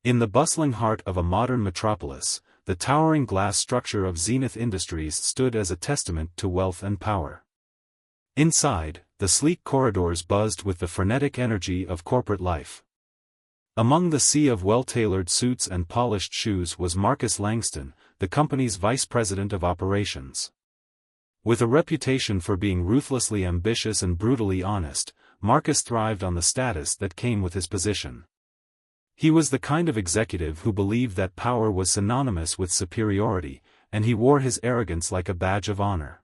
In the bustling heart of a modern metropolis, the towering glass structure of Zenith Industries stood as a testament to wealth and power. Inside, the sleek corridors buzzed with the frenetic energy of corporate life. Among the sea of well-tailored suits and polished shoes was Marcus Langston, the company's vice president of operations. With a reputation for being ruthlessly ambitious and brutally honest, Marcus thrived on the status that came with his position. He was the kind of executive who believed that power was synonymous with superiority, and he wore his arrogance like a badge of honor.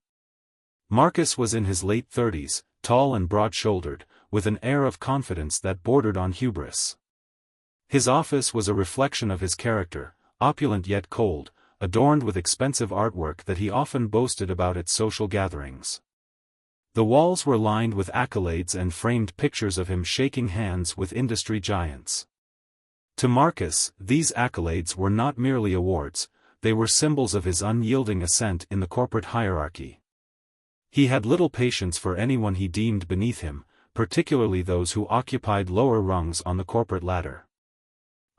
Marcus was in his late 30s, tall and broad-shouldered, with an air of confidence that bordered on hubris. His office was a reflection of his character, opulent yet cold, adorned with expensive artwork that he often boasted about at social gatherings. The walls were lined with accolades and framed pictures of him shaking hands with industry giants. To Marcus, these accolades were not merely awards, they were symbols of his unyielding ascent in the corporate hierarchy. He had little patience for anyone he deemed beneath him, particularly those who occupied lower rungs on the corporate ladder.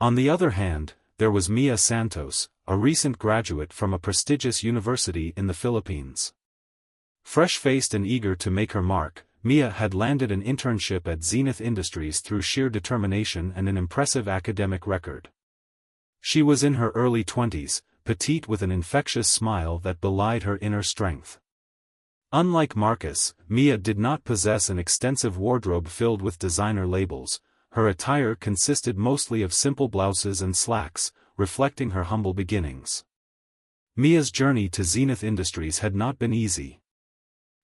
On the other hand, there was Mia Santos, a recent graduate from a prestigious university in the Philippines. Fresh-faced and eager to make her mark, Mia had landed an internship at Zenith Industries through sheer determination and an impressive academic record. She was in her early 20s, petite with an infectious smile that belied her inner strength. Unlike Marcus, Mia did not possess an extensive wardrobe filled with designer labels. Her attire consisted mostly of simple blouses and slacks, reflecting her humble beginnings. Mia's journey to Zenith Industries had not been easy.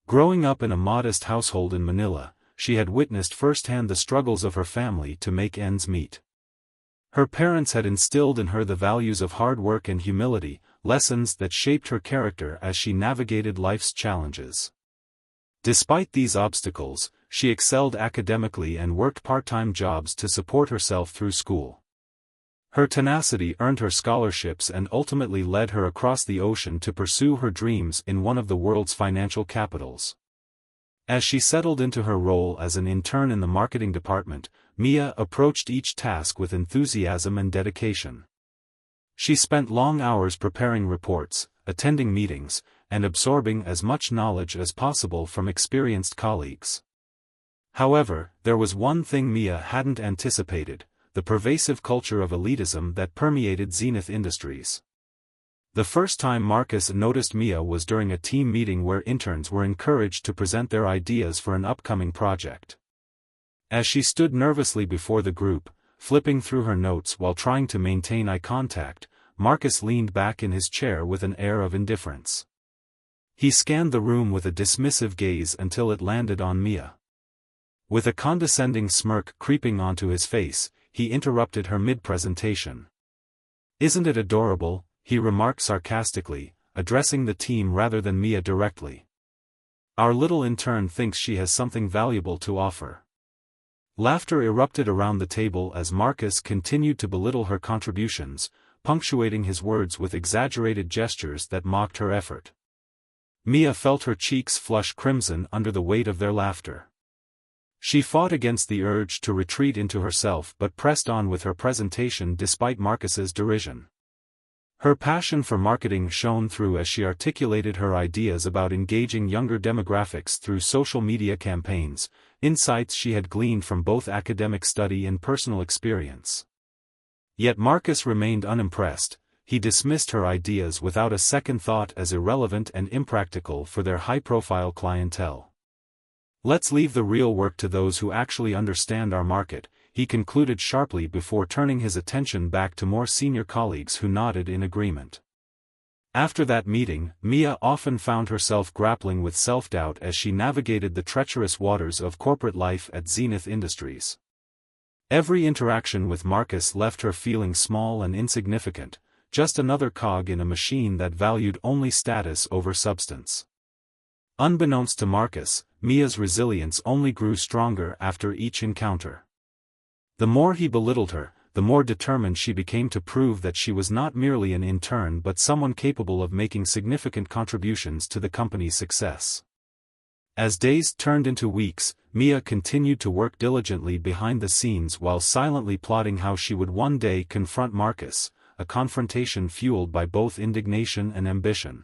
Growing up in a modest household in Manila, she had witnessed firsthand the struggles of her family to make ends meet. Her parents had instilled in her the values of hard work and humility, lessons that shaped her character as she navigated life's challenges. Despite these obstacles, she excelled academically and worked part-time jobs to support herself through school. Her tenacity earned her scholarships and ultimately led her across the ocean to pursue her dreams in one of the world's financial capitals. As she settled into her role as an intern in the marketing department, Mia approached each task with enthusiasm and dedication. She spent long hours preparing reports, attending meetings, and absorbing as much knowledge as possible from experienced colleagues. However, there was one thing Mia hadn't anticipated: the pervasive culture of elitism that permeated Zenith Industries. The first time Marcus noticed Mia was during a team meeting where interns were encouraged to present their ideas for an upcoming project. As she stood nervously before the group, flipping through her notes while trying to maintain eye contact, Marcus leaned back in his chair with an air of indifference. He scanned the room with a dismissive gaze until it landed on Mia. With a condescending smirk creeping onto his face, he interrupted her mid-presentation. "Isn't it adorable?" he remarked sarcastically, addressing the team rather than Mia directly. "Our little intern thinks she has something valuable to offer." Laughter erupted around the table as Marcus continued to belittle her contributions, punctuating his words with exaggerated gestures that mocked her effort. Mia felt her cheeks flush crimson under the weight of their laughter. She fought against the urge to retreat into herself but pressed on with her presentation despite Marcus's derision. Her passion for marketing shone through as she articulated her ideas about engaging younger demographics through social media campaigns, insights she had gleaned from both academic study and personal experience. Yet Marcus remained unimpressed. He dismissed her ideas without a second thought as irrelevant and impractical for their high-profile clientele. "Let's leave the real work to those who actually understand our market," he concluded sharply before turning his attention back to more senior colleagues who nodded in agreement. After that meeting, Mia often found herself grappling with self-doubt as she navigated the treacherous waters of corporate life at Zenith Industries. Every interaction with Marcus left her feeling small and insignificant, just another cog in a machine that valued only status over substance. Unbeknownst to Marcus, Mia's resilience only grew stronger after each encounter. The more he belittled her, the more determined she became to prove that she was not merely an intern but someone capable of making significant contributions to the company's success. As days turned into weeks, Mia continued to work diligently behind the scenes while silently plotting how she would one day confront Marcus, a confrontation fueled by both indignation and ambition.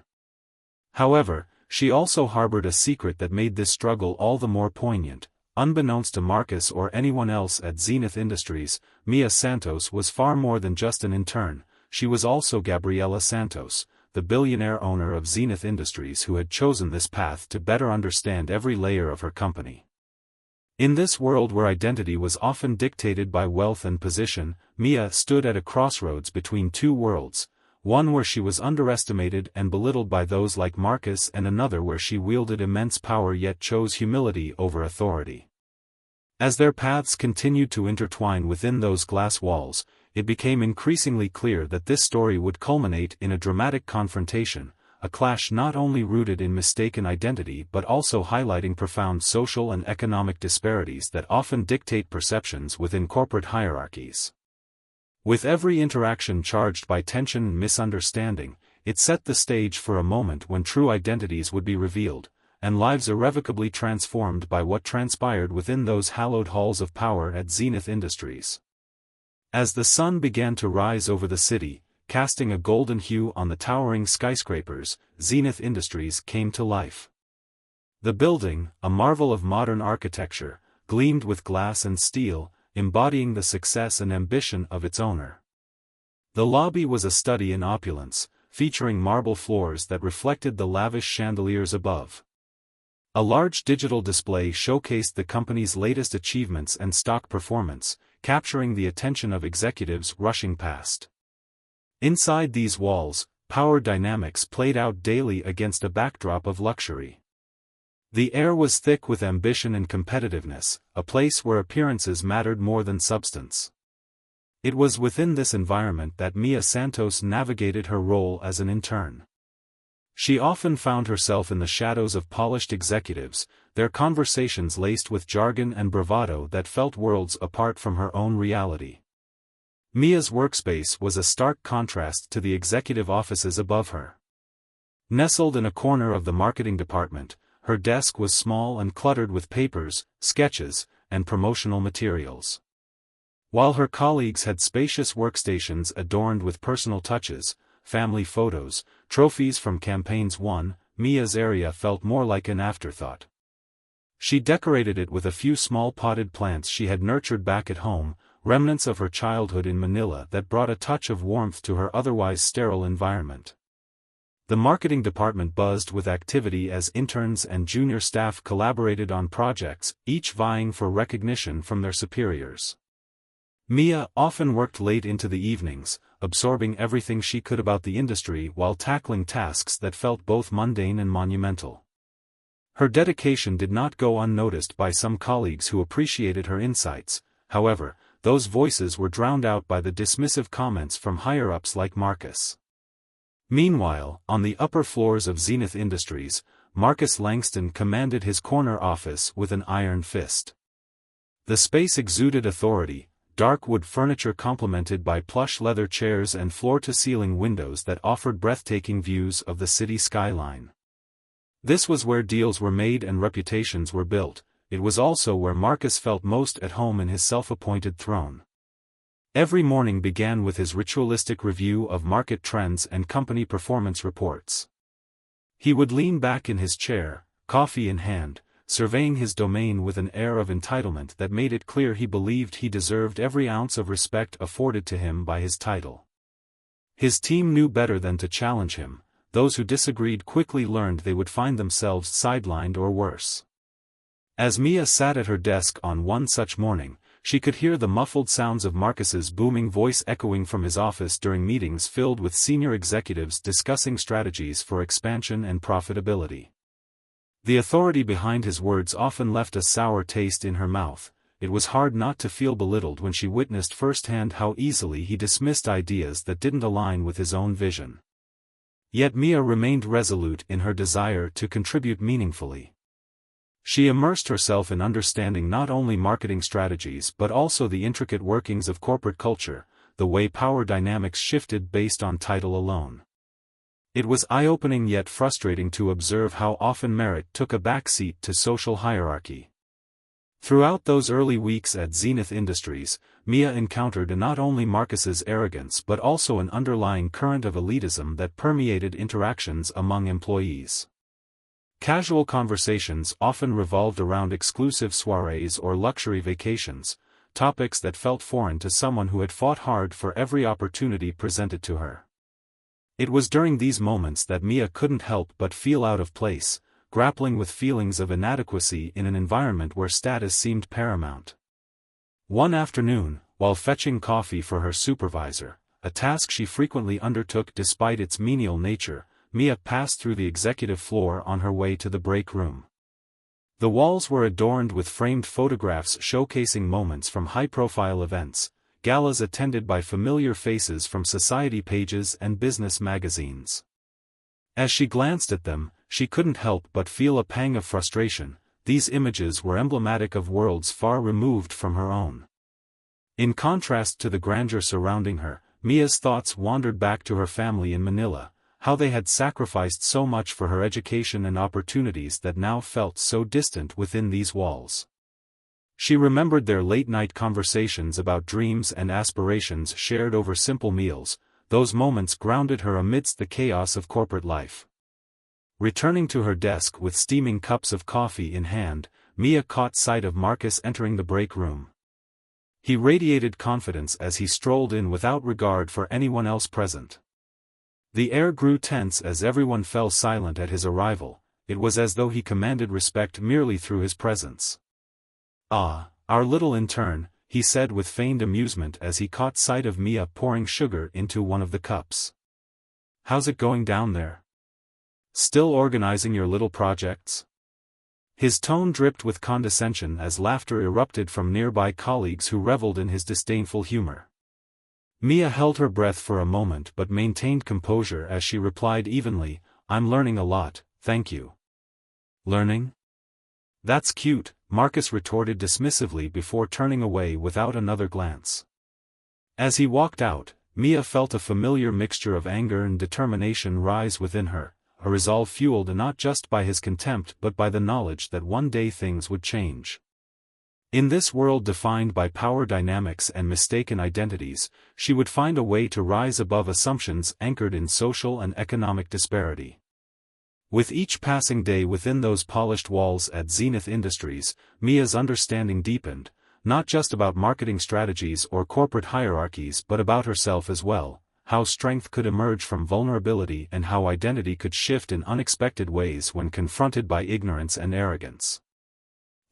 However, she also harbored a secret that made this struggle all the more poignant. Unbeknownst to Marcus or anyone else at Zenith Industries, Mia Santos was far more than just an intern. She was also Gabriella Santos, the billionaire owner of Zenith Industries who had chosen this path to better understand every layer of her company. In this world where identity was often dictated by wealth and position, Mia stood at a crossroads between two worlds, one where she was underestimated and belittled by those like Marcus and another where she wielded immense power yet chose humility over authority. As their paths continued to intertwine within those glass walls, it became increasingly clear that this story would culminate in a dramatic confrontation, a clash not only rooted in mistaken identity but also highlighting profound social and economic disparities that often dictate perceptions within corporate hierarchies. With every interaction charged by tension and misunderstanding, it set the stage for a moment when true identities would be revealed, and lives irrevocably transformed by what transpired within those hallowed halls of power at Zenith Industries. As the sun began to rise over the city, casting a golden hue on the towering skyscrapers, Zenith Industries came to life. The building, a marvel of modern architecture, gleamed with glass and steel, embodying the success and ambition of its owner. The lobby was a study in opulence, featuring marble floors that reflected the lavish chandeliers above. A large digital display showcased the company's latest achievements and stock performance, capturing the attention of executives rushing past. Inside these walls, power dynamics played out daily against a backdrop of luxury. The air was thick with ambition and competitiveness, a place where appearances mattered more than substance. It was within this environment that Mia Santos navigated her role as an intern. She often found herself in the shadows of polished executives, their conversations laced with jargon and bravado that felt worlds apart from her own reality. Mia's workspace was a stark contrast to the executive offices above her. Nestled in a corner of the marketing department, her desk was small and cluttered with papers, sketches, and promotional materials. While her colleagues had spacious workstations adorned with personal touches, family photos, trophies from campaigns won, Mia's area felt more like an afterthought. She decorated it with a few small potted plants she had nurtured back at home, remnants of her childhood in Manila that brought a touch of warmth to her otherwise sterile environment. The marketing department buzzed with activity as interns and junior staff collaborated on projects, each vying for recognition from their superiors. Mia often worked late into the evenings, absorbing everything she could about the industry while tackling tasks that felt both mundane and monumental. Her dedication did not go unnoticed by some colleagues who appreciated her insights. However, those voices were drowned out by the dismissive comments from higher-ups like Marcus. Meanwhile, on the upper floors of Zenith Industries, Marcus Langston commanded his corner office with an iron fist. The space exuded authority, dark wood furniture complemented by plush leather chairs and floor-to-ceiling windows that offered breathtaking views of the city skyline. This was where deals were made and reputations were built. It was also where Marcus felt most at home in his self-appointed throne. Every morning began with his ritualistic review of market trends and company performance reports. He would lean back in his chair, coffee in hand, surveying his domain with an air of entitlement that made it clear he believed he deserved every ounce of respect afforded to him by his title. His team knew better than to challenge him. Those who disagreed quickly learned they would find themselves sidelined or worse. As Mia sat at her desk on one such morning, she could hear the muffled sounds of Marcus's booming voice echoing from his office during meetings filled with senior executives discussing strategies for expansion and profitability. The authority behind his words often left a sour taste in her mouth. It was hard not to feel belittled when she witnessed firsthand how easily he dismissed ideas that didn't align with his own vision. Yet Mia remained resolute in her desire to contribute meaningfully. She immersed herself in understanding not only marketing strategies but also the intricate workings of corporate culture, the way power dynamics shifted based on title alone. It was eye-opening yet frustrating to observe how often merit took a backseat to social hierarchy. Throughout those early weeks at Zenith Industries, Mia encountered not only Marcus's arrogance but also an underlying current of elitism that permeated interactions among employees. Casual conversations often revolved around exclusive soirees or luxury vacations, topics that felt foreign to someone who had fought hard for every opportunity presented to her. It was during these moments that Mia couldn't help but feel out of place, grappling with feelings of inadequacy in an environment where status seemed paramount. One afternoon, while fetching coffee for her supervisor, a task she frequently undertook despite its menial nature, Mia passed through the executive floor on her way to the break room. The walls were adorned with framed photographs showcasing moments from high-profile events, galas attended by familiar faces from society pages and business magazines. As she glanced at them, she couldn't help but feel a pang of frustration. These images were emblematic of worlds far removed from her own. In contrast to the grandeur surrounding her, Mia's thoughts wandered back to her family in Manila, how they had sacrificed so much for her education and opportunities that now felt so distant within these walls. She remembered their late-night conversations about dreams and aspirations shared over simple meals. Those moments grounded her amidst the chaos of corporate life. Returning to her desk with steaming cups of coffee in hand, Mia caught sight of Marcus entering the break room. He radiated confidence as he strolled in without regard for anyone else present. The air grew tense as everyone fell silent at his arrival. It was as though he commanded respect merely through his presence. "Ah, our little intern," he said with feigned amusement as he caught sight of Mia pouring sugar into one of the cups. "How's it going down there? Still organizing your little projects?" His tone dripped with condescension as laughter erupted from nearby colleagues who reveled in his disdainful humor. Mia held her breath for a moment but maintained composure as she replied evenly, "I'm learning a lot, thank you." "Learning? That's cute," Marcus retorted dismissively before turning away without another glance. As he walked out, Mia felt a familiar mixture of anger and determination rise within her, a resolve fueled not just by his contempt but by the knowledge that one day things would change. In this world defined by power dynamics and mistaken identities, she would find a way to rise above assumptions anchored in social and economic disparity. With each passing day within those polished walls at Zenith Industries, Mia's understanding deepened, not just about marketing strategies or corporate hierarchies but about herself as well, how strength could emerge from vulnerability and how identity could shift in unexpected ways when confronted by ignorance and arrogance.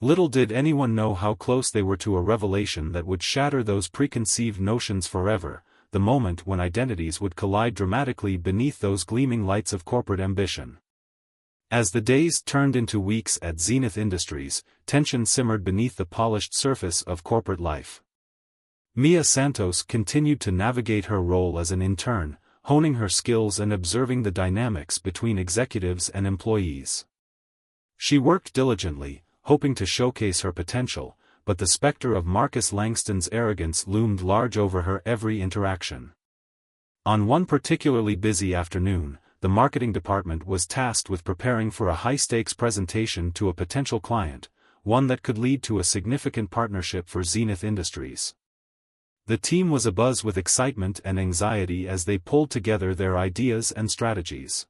Little did anyone know how close they were to a revelation that would shatter those preconceived notions forever, the moment when identities would collide dramatically beneath those gleaming lights of corporate ambition. As the days turned into weeks at Zenith Industries, tension simmered beneath the polished surface of corporate life. Mia Santos continued to navigate her role as an intern, honing her skills and observing the dynamics between executives and employees. She worked diligently, hoping to showcase her potential, but the specter of Marcus Langston's arrogance loomed large over her every interaction. On one particularly busy afternoon, the marketing department was tasked with preparing for a high-stakes presentation to a potential client, one that could lead to a significant partnership for Zenith Industries. The team was abuzz with excitement and anxiety as they pulled together their ideas and strategies.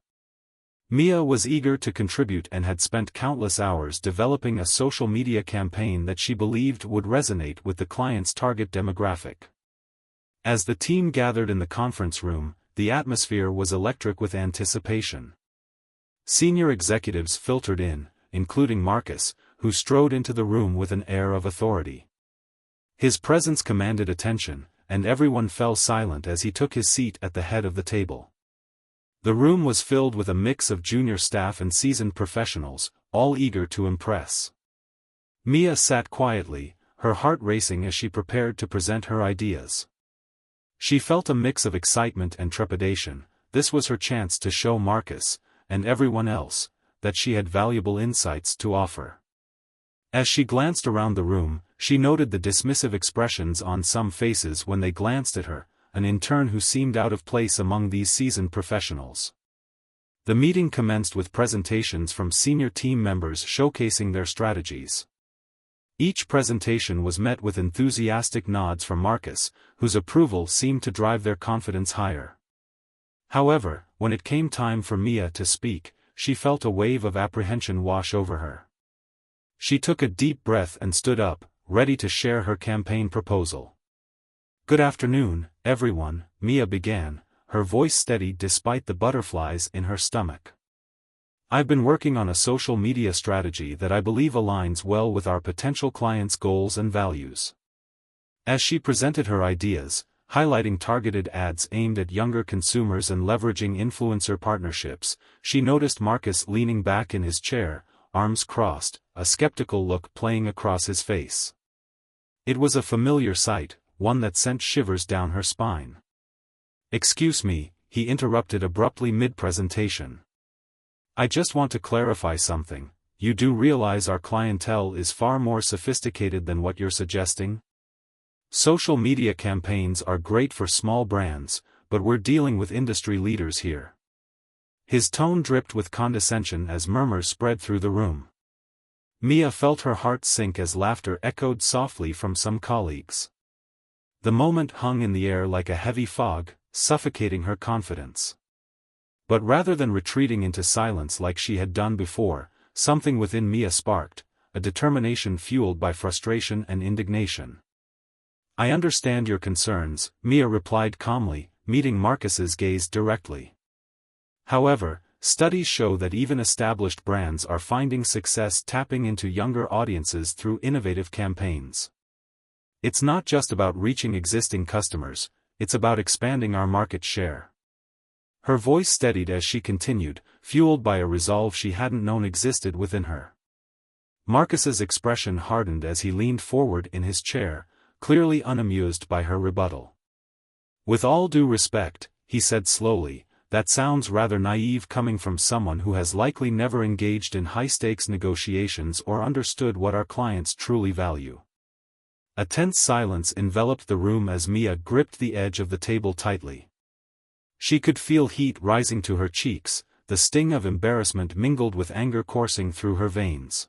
Mia was eager to contribute and had spent countless hours developing a social media campaign that she believed would resonate with the client's target demographic. As the team gathered in the conference room, the atmosphere was electric with anticipation. Senior executives filtered in, including Marcus, who strode into the room with an air of authority. His presence commanded attention, and everyone fell silent as he took his seat at the head of the table. The room was filled with a mix of junior staff and seasoned professionals, all eager to impress. Mia sat quietly, her heart racing as she prepared to present her ideas. She felt a mix of excitement and trepidation. This was her chance to show Marcus, and everyone else, that she had valuable insights to offer. As she glanced around the room, she noted the dismissive expressions on some faces when they glanced at her, an intern who seemed out of place among these seasoned professionals. The meeting commenced with presentations from senior team members showcasing their strategies. Each presentation was met with enthusiastic nods from Marcus, whose approval seemed to drive their confidence higher. However, when it came time for Mia to speak, she felt a wave of apprehension wash over her. She took a deep breath and stood up, ready to share her campaign proposal. "Good afternoon, everyone," Mia began, her voice steady despite the butterflies in her stomach. "I've been working on a social media strategy that I believe aligns well with our potential clients' goals and values." As she presented her ideas, highlighting targeted ads aimed at younger consumers and leveraging influencer partnerships, she noticed Marcus leaning back in his chair, arms crossed, a skeptical look playing across his face. It was a familiar sight, one that sent shivers down her spine. "Excuse me," he interrupted abruptly mid-presentation. "I just want to clarify something. You do realize our clientele is far more sophisticated than what you're suggesting? Social media campaigns are great for small brands, but we're dealing with industry leaders here." His tone dripped with condescension as murmurs spread through the room. Mia felt her heart sink as laughter echoed softly from some colleagues. The moment hung in the air like a heavy fog, suffocating her confidence. But rather than retreating into silence like she had done before, something within Mia sparked, a determination fueled by frustration and indignation. "I understand your concerns," Mia replied calmly, meeting Marcus's gaze directly. "However, studies show that even established brands are finding success tapping into younger audiences through innovative campaigns. It's not just about reaching existing customers, it's about expanding our market share." Her voice steadied as she continued, fueled by a resolve she hadn't known existed within her. Marcus's expression hardened as he leaned forward in his chair, clearly unamused by her rebuttal. "With all due respect," he said slowly, "that sounds rather naive coming from someone who has likely never engaged in high-stakes negotiations or understood what our clients truly value." A tense silence enveloped the room as Mia gripped the edge of the table tightly. She could feel heat rising to her cheeks, the sting of embarrassment mingled with anger coursing through her veins.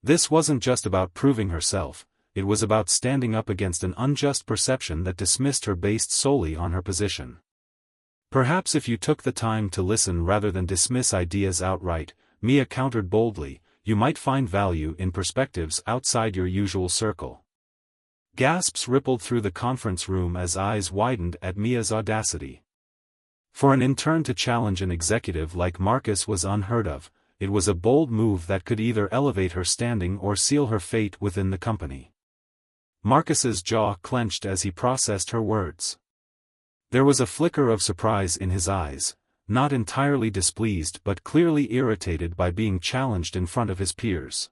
This wasn't just about proving herself, it was about standing up against an unjust perception that dismissed her based solely on her position. "Perhaps if you took the time to listen rather than dismiss ideas outright," Mia countered boldly, "you might find value in perspectives outside your usual circle." Gasps rippled through the conference room as eyes widened at Mia's audacity. For an intern to challenge an executive like Marcus was unheard of. It was a bold move that could either elevate her standing or seal her fate within the company. Marcus's jaw clenched as he processed her words. There was a flicker of surprise in his eyes, not entirely displeased but clearly irritated by being challenged in front of his peers.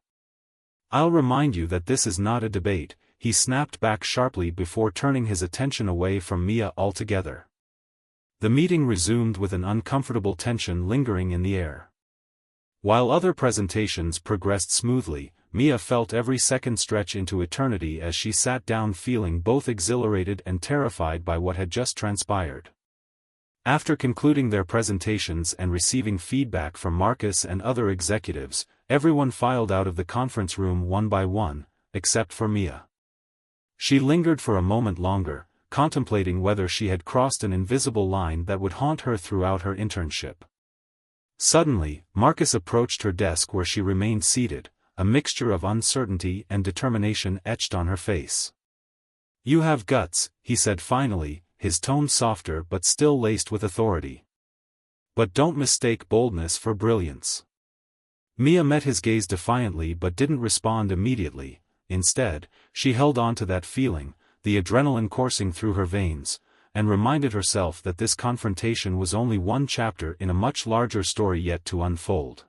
"I'll remind you that this is not a debate," he snapped back sharply before turning his attention away from Mia altogether. The meeting resumed with an uncomfortable tension lingering in the air. While other presentations progressed smoothly, Mia felt every second stretch into eternity as she sat down feeling both exhilarated and terrified by what had just transpired. After concluding their presentations and receiving feedback from Marcus and other executives, everyone filed out of the conference room one by one, except for Mia. She lingered for a moment longer, contemplating whether she had crossed an invisible line that would haunt her throughout her internship. Suddenly, Marcus approached her desk where she remained seated, a mixture of uncertainty and determination etched on her face. "You have guts," he said finally, his tone softer but still laced with authority. "But don't mistake boldness for brilliance." Mia met his gaze defiantly but didn't respond immediately. Instead, she held on to that feeling, the adrenaline coursing through her veins, and reminded herself that this confrontation was only one chapter in a much larger story yet to unfold.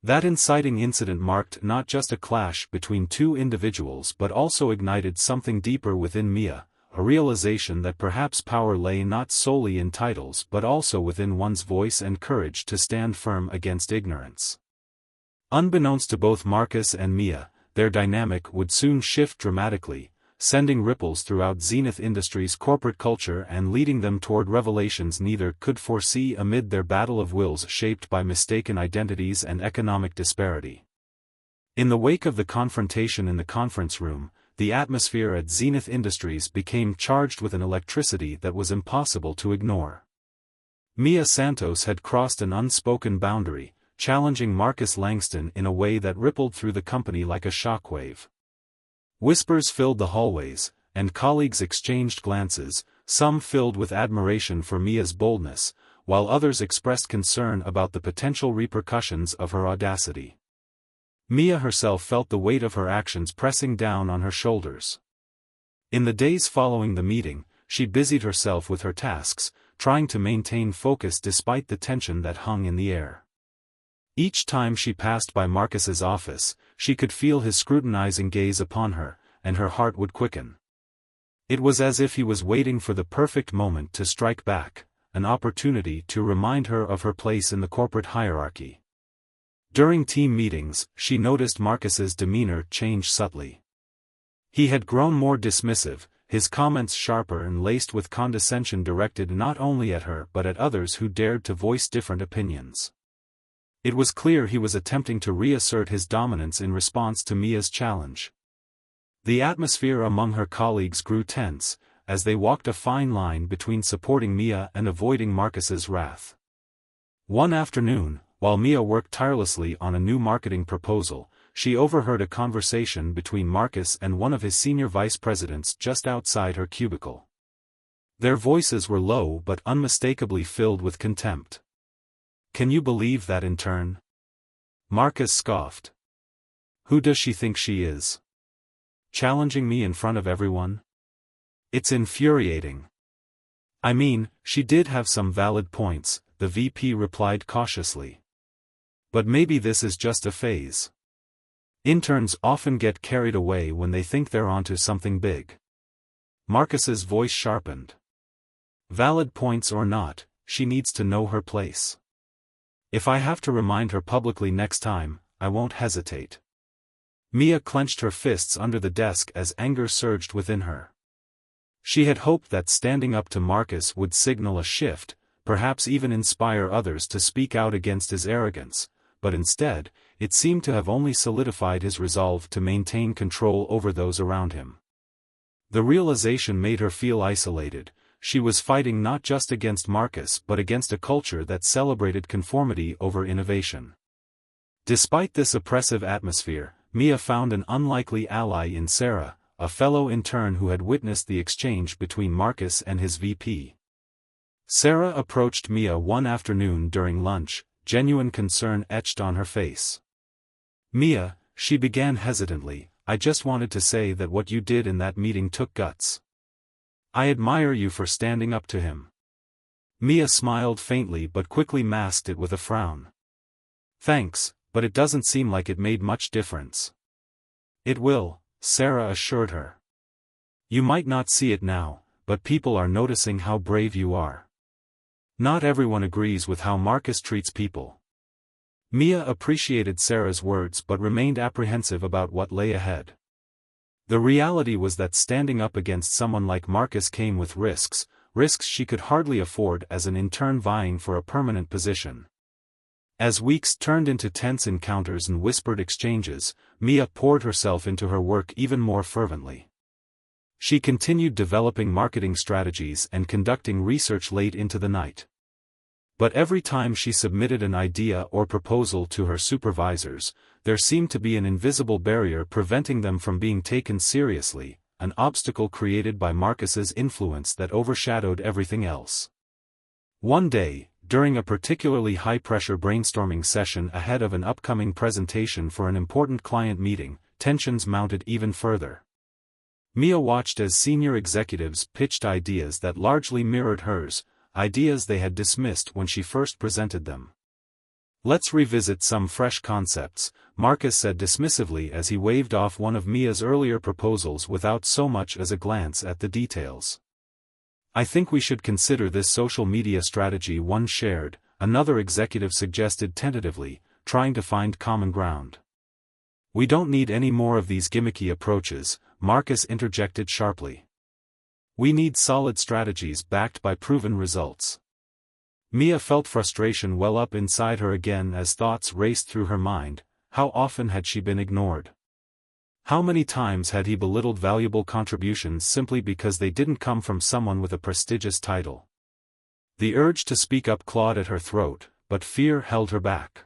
That inciting incident marked not just a clash between two individuals but also ignited something deeper within Mia, a realization that perhaps power lay not solely in titles but also within one's voice and courage to stand firm against ignorance. Unbeknownst to both Marcus and Mia, their dynamic would soon shift dramatically, sending ripples throughout Zenith Industries' corporate culture and leading them toward revelations neither could foresee amid their battle of wills shaped by mistaken identities and economic disparity. In the wake of the confrontation in the conference room, the atmosphere at Zenith Industries became charged with an electricity that was impossible to ignore. Mia Santos had crossed an unspoken boundary, challenging Marcus Langston in a way that rippled through the company like a shockwave. Whispers filled the hallways, and colleagues exchanged glances, some filled with admiration for Mia's boldness, while others expressed concern about the potential repercussions of her audacity. Mia herself felt the weight of her actions pressing down on her shoulders. In the days following the meeting, she busied herself with her tasks, trying to maintain focus despite the tension that hung in the air. Each time she passed by Marcus's office, she could feel his scrutinizing gaze upon her, and her heart would quicken. It was as if he was waiting for the perfect moment to strike back, an opportunity to remind her of her place in the corporate hierarchy. During team meetings, she noticed Marcus's demeanor change subtly. He had grown more dismissive, his comments sharper and laced with condescension directed not only at her but at others who dared to voice different opinions. It was clear he was attempting to reassert his dominance in response to Mia's challenge. The atmosphere among her colleagues grew tense, as they walked a fine line between supporting Mia and avoiding Marcus's wrath. One afternoon, while Mia worked tirelessly on a new marketing proposal, she overheard a conversation between Marcus and one of his senior vice presidents just outside her cubicle. Their voices were low but unmistakably filled with contempt. "Can you believe that, Intern?" Marcus scoffed. "Who does she think she is? Challenging me in front of everyone? It's infuriating." "I mean, she did have some valid points," the VP replied cautiously. "But maybe this is just a phase. Interns often get carried away when they think they're onto something big." Marcus's voice sharpened. "Valid points or not, she needs to know her place. If I have to remind her publicly next time, I won't hesitate." Mia clenched her fists under the desk as anger surged within her. She had hoped that standing up to Marcus would signal a shift, perhaps even inspire others to speak out against his arrogance, but instead, it seemed to have only solidified his resolve to maintain control over those around him. The realization made her feel isolated. She was fighting not just against Marcus but against a culture that celebrated conformity over innovation. Despite this oppressive atmosphere, Mia found an unlikely ally in Sarah, a fellow intern who had witnessed the exchange between Marcus and his VP. Sarah approached Mia one afternoon during lunch, genuine concern etched on her face. "Mia," she began hesitantly, "I just wanted to say that what you did in that meeting took guts. I admire you for standing up to him." Mia smiled faintly but quickly masked it with a frown. "Thanks, but it doesn't seem like it made much difference." "It will," Sarah assured her. "You might not see it now, but people are noticing how brave you are. Not everyone agrees with how Marcus treats people." Mia appreciated Sarah's words but remained apprehensive about what lay ahead. The reality was that standing up against someone like Marcus came with risks she could hardly afford as an intern vying for a permanent position. As weeks turned into tense encounters and whispered exchanges, Mia poured herself into her work even more fervently. She continued developing marketing strategies and conducting research late into the night. But every time she submitted an idea or proposal to her supervisors, there seemed to be an invisible barrier preventing them from being taken seriously, an obstacle created by Marcus's influence that overshadowed everything else. One day, during a particularly high-pressure brainstorming session ahead of an upcoming presentation for an important client meeting, tensions mounted even further. Mia watched as senior executives pitched ideas that largely mirrored hers, ideas they had dismissed when she first presented them. "Let's revisit some fresh concepts," Marcus said dismissively as he waved off one of Mia's earlier proposals without so much as a glance at the details. "I think we should consider this social media strategy," one shared, another executive suggested tentatively, trying to find common ground. "We don't need any more of these gimmicky approaches," Marcus interjected sharply. We need solid strategies backed by proven results. Mia felt frustration well up inside her again as thoughts raced through her mind. How often had she been ignored? How many times had he belittled valuable contributions simply because they didn't come from someone with a prestigious title? The urge to speak up clawed at her throat, but fear held her back.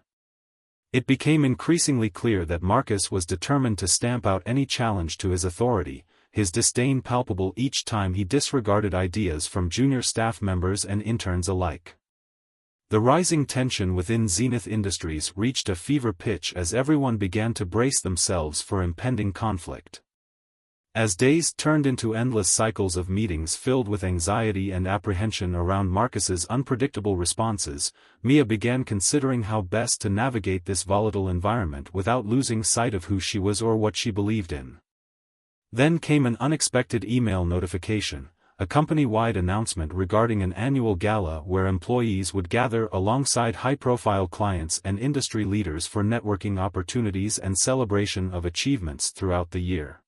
It became increasingly clear that Marcus was determined to stamp out any challenge to his authority, his disdain palpable each time he disregarded ideas from junior staff members and interns alike. The rising tension within Zenith Industries reached a fever pitch as everyone began to brace themselves for impending conflict. As days turned into endless cycles of meetings filled with anxiety and apprehension around Marcus's unpredictable responses, Mia began considering how best to navigate this volatile environment without losing sight of who she was or what she believed in. Then came an unexpected email notification, a company-wide announcement regarding an annual gala where employees would gather alongside high-profile clients and industry leaders for networking opportunities and celebration of achievements throughout the year.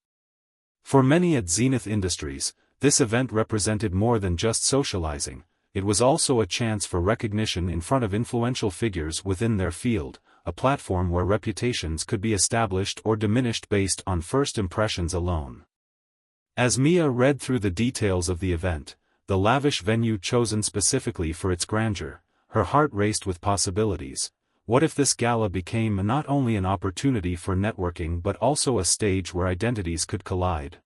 For many at Zenith Industries, this event represented more than just socializing, it was also a chance for recognition in front of influential figures within their field, a platform where reputations could be established or diminished based on first impressions alone. As Mia read through the details of the event, the lavish venue chosen specifically for its grandeur, her heart raced with possibilities. What if this gala became not only an opportunity for networking but also a stage where identities could collide?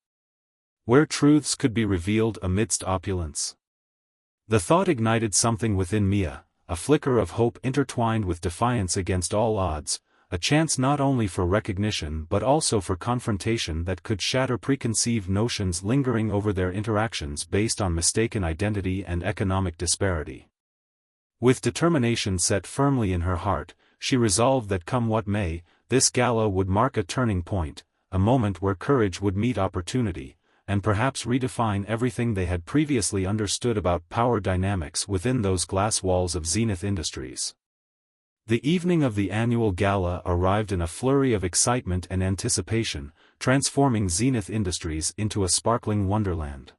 Where truths could be revealed amidst opulence? The thought ignited something within Mia, a flicker of hope intertwined with defiance against all odds, a chance not only for recognition but also for confrontation that could shatter preconceived notions lingering over their interactions based on mistaken identity and economic disparity. With determination set firmly in her heart, she resolved that come what may, this gala would mark a turning point, a moment where courage would meet opportunity, and perhaps redefine everything they had previously understood about power dynamics within those glass walls of Zenith Industries. The evening of the annual gala arrived in a flurry of excitement and anticipation, transforming Zenith Industries into a sparkling wonderland.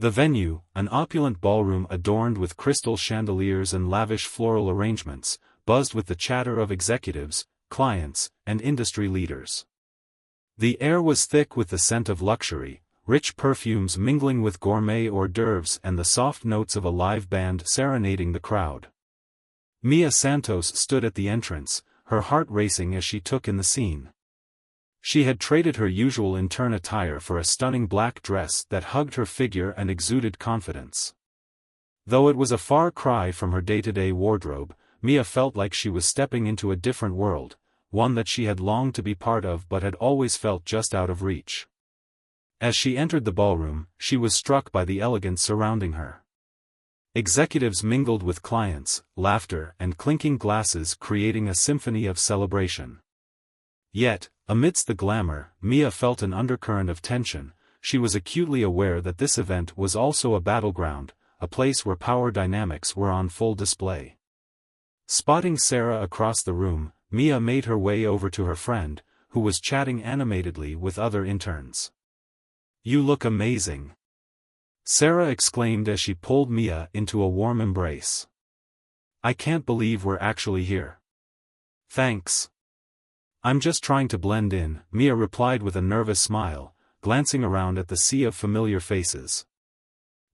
The venue, an opulent ballroom adorned with crystal chandeliers and lavish floral arrangements, buzzed with the chatter of executives, clients, and industry leaders. The air was thick with the scent of luxury, rich perfumes mingling with gourmet hors d'oeuvres and the soft notes of a live band serenading the crowd. Mia Santos stood at the entrance, her heart racing as she took in the scene. She had traded her usual intern attire for a stunning black dress that hugged her figure and exuded confidence. Though it was a far cry from her day-to-day wardrobe, Mia felt like she was stepping into a different world, one that she had longed to be part of but had always felt just out of reach. As she entered the ballroom, she was struck by the elegance surrounding her. Executives mingled with clients, laughter and clinking glasses creating a symphony of celebration. Yet, amidst the glamour, Mia felt an undercurrent of tension. She was acutely aware that this event was also a battleground, a place where power dynamics were on full display. Spotting Sarah across the room, Mia made her way over to her friend, who was chatting animatedly with other interns. "You look amazing," Sarah exclaimed as she pulled Mia into a warm embrace. "I can't believe we're actually here." "Thanks. I'm just trying to blend in," Mia replied with a nervous smile, glancing around at the sea of familiar faces.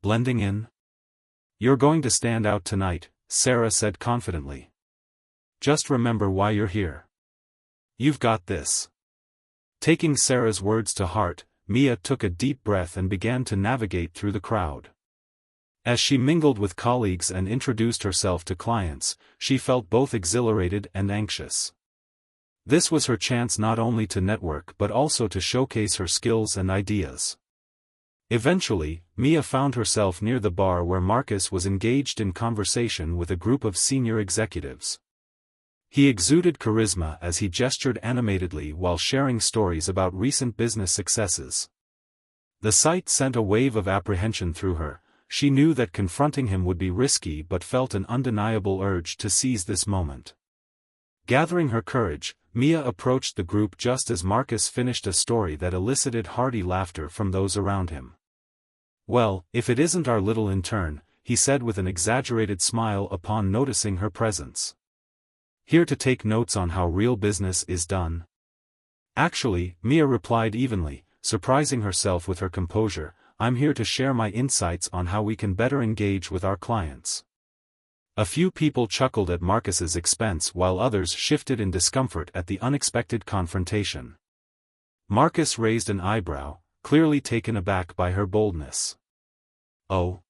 "Blending in? You're going to stand out tonight," Sarah said confidently. "Just remember why you're here. You've got this." Taking Sarah's words to heart, Mia took a deep breath and began to navigate through the crowd. As she mingled with colleagues and introduced herself to clients, she felt both exhilarated and anxious. This was her chance not only to network but also to showcase her skills and ideas. Eventually, Mia found herself near the bar where Marcus was engaged in conversation with a group of senior executives. He exuded charisma as he gestured animatedly while sharing stories about recent business successes. The sight sent a wave of apprehension through her. She knew that confronting him would be risky but felt an undeniable urge to seize this moment. Gathering her courage, Mia approached the group just as Marcus finished a story that elicited hearty laughter from those around him. "Well, if it isn't our little intern," he said with an exaggerated smile upon noticing her presence. "Here to take notes on how real business is done?" "Actually," Mia replied evenly, surprising herself with her composure, "I'm here to share my insights on how we can better engage with our clients." A few people chuckled at Marcus's expense while others shifted in discomfort at the unexpected confrontation. Marcus raised an eyebrow, clearly taken aback by her boldness. "Oh?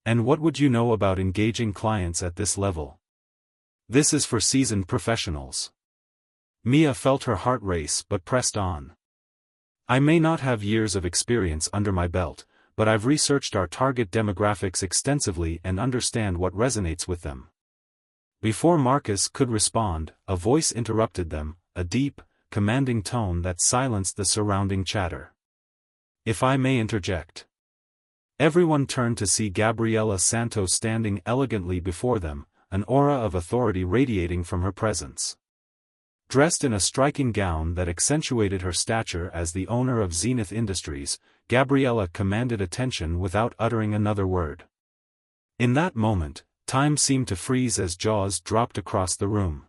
And what would you know about engaging clients at this level? This is for seasoned professionals." Mia felt her heart race but pressed on. "I may not have years of experience under my belt, but I've researched our target demographics extensively and understand what resonates with them." Before Marcus could respond, a voice interrupted them, a deep, commanding tone that silenced the surrounding chatter. "If I may interject." Everyone turned to see Gabriella Santos standing elegantly before them, an aura of authority radiating from her presence. Dressed in a striking gown that accentuated her stature as the owner of Zenith Industries, Gabriella commanded attention without uttering another word. In that moment, time seemed to freeze as jaws dropped across the room.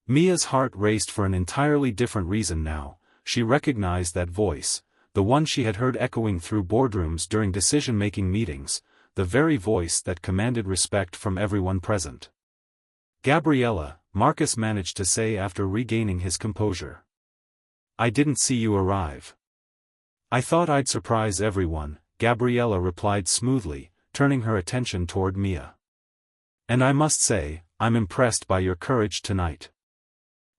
Mia's heart raced for an entirely different reason now. She recognized that voice, the one she had heard echoing through boardrooms during decision-making meetings, the very voice that commanded respect from everyone present. "Gabriella," Marcus managed to say after regaining his composure. "I didn't see you arrive." "I thought I'd surprise everyone," Gabriella replied smoothly, turning her attention toward Mia. "And I must say, I'm impressed by your courage tonight."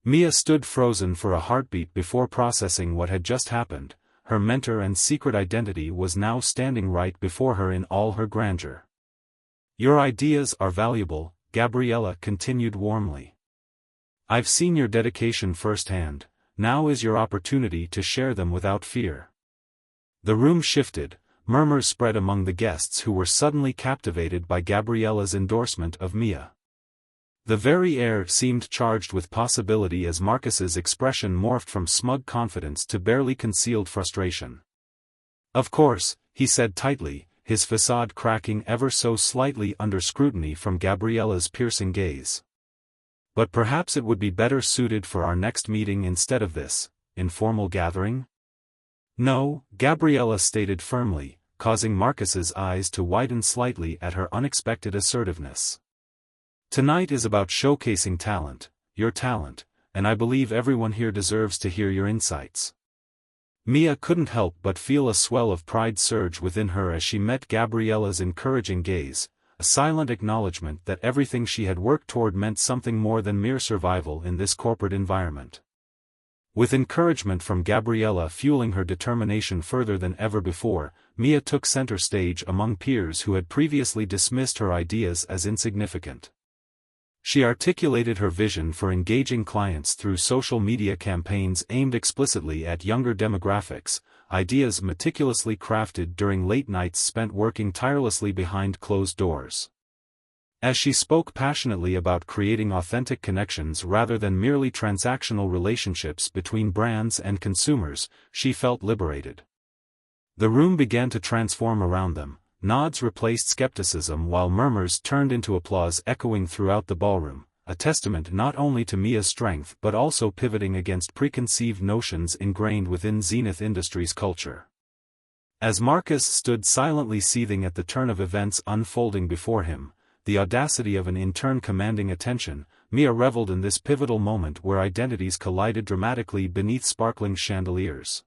Mia stood frozen for a heartbeat before processing what had just happened. Her mentor and secret identity was now standing right before her in all her grandeur. "Your ideas are valuable," Gabriella continued warmly. "I've seen your dedication firsthand. Now is your opportunity to share them without fear." The room shifted, murmurs spread among the guests who were suddenly captivated by Gabriella's endorsement of Mia. The very air seemed charged with possibility as Marcus's expression morphed from smug confidence to barely concealed frustration. "Of course," he said tightly, his facade cracking ever so slightly under scrutiny from Gabriella's piercing gaze. "But perhaps it would be better suited for our next meeting instead of this informal gathering?" "No," Gabriella stated firmly, causing Marcus's eyes to widen slightly at her unexpected assertiveness. "Tonight is about showcasing talent, your talent, and I believe everyone here deserves to hear your insights." Mia couldn't help but feel a swell of pride surge within her as she met Gabriella's encouraging gaze, a silent acknowledgement that everything she had worked toward meant something more than mere survival in this corporate environment. With encouragement from Gabriella fueling her determination further than ever before, Mia took center stage among peers who had previously dismissed her ideas as insignificant. She articulated her vision for engaging clients through social media campaigns aimed explicitly at younger demographics, ideas meticulously crafted during late nights spent working tirelessly behind closed doors. As she spoke passionately about creating authentic connections rather than merely transactional relationships between brands and consumers, she felt liberated. The room began to transform around them. Nods replaced skepticism while murmurs turned into applause echoing throughout the ballroom, a testament not only to Mia's strength but also pivoting against preconceived notions ingrained within Zenith Industries culture. As Marcus stood silently seething at the turn of events unfolding before him, the audacity of an intern commanding attention, Mia reveled in this pivotal moment where identities collided dramatically beneath sparkling chandeliers.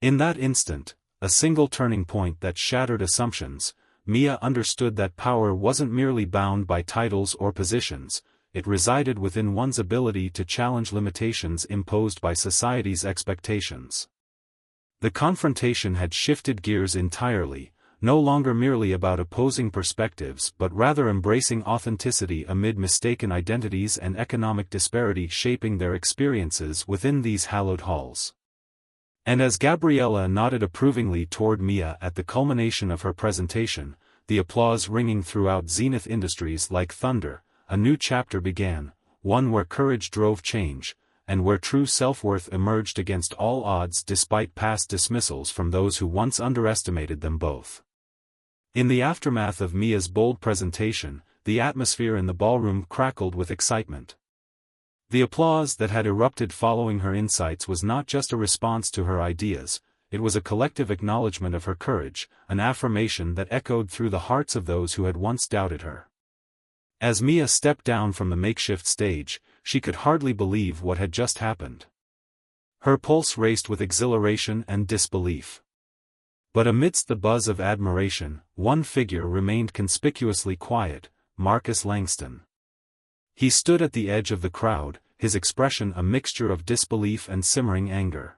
In that instant, a single turning point that shattered assumptions, Mia understood that power wasn't merely bound by titles or positions, it resided within one's ability to challenge limitations imposed by society's expectations. The confrontation had shifted gears entirely, no longer merely about opposing perspectives but rather embracing authenticity amid mistaken identities and economic disparity shaping their experiences within these hallowed halls. And as Gabriella nodded approvingly toward Mia at the culmination of her presentation, the applause ringing throughout Zenith Industries like thunder, a new chapter began, one where courage drove change, and where true self-worth emerged against all odds despite past dismissals from those who once underestimated them both. In the aftermath of Mia's bold presentation, the atmosphere in the ballroom crackled with excitement. The applause that had erupted following her insights was not just a response to her ideas, it was a collective acknowledgement of her courage, an affirmation that echoed through the hearts of those who had once doubted her. As Mia stepped down from the makeshift stage, she could hardly believe what had just happened. Her pulse raced with exhilaration and disbelief. But amidst the buzz of admiration, one figure remained conspicuously quiet: Marcus Langston. He stood at the edge of the crowd, his expression a mixture of disbelief and simmering anger.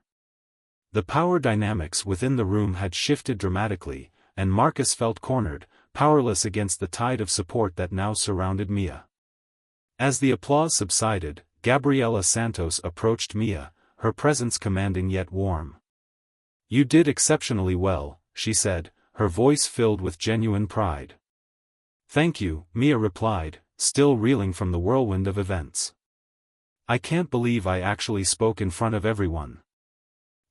The power dynamics within the room had shifted dramatically, and Marcus felt cornered, powerless against the tide of support that now surrounded Mia. As the applause subsided, Gabriella Santos approached Mia, her presence commanding yet warm. "You did exceptionally well," she said, her voice filled with genuine pride. "Thank you," Mia replied, still reeling from the whirlwind of events. "I can't believe I actually spoke in front of everyone."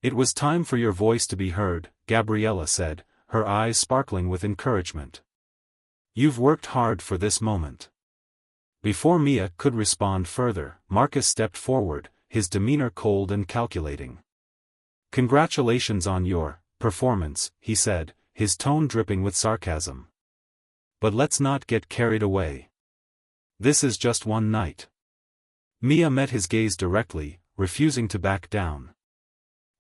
"It was time for your voice to be heard," Gabriella said, her eyes sparkling with encouragement. "You've worked hard for this moment." Before Mia could respond further, Marcus stepped forward, his demeanor cold and calculating. "Congratulations on your performance," he said, his tone dripping with sarcasm. "But let's not get carried away. This is just one night." Mia met his gaze directly, refusing to back down.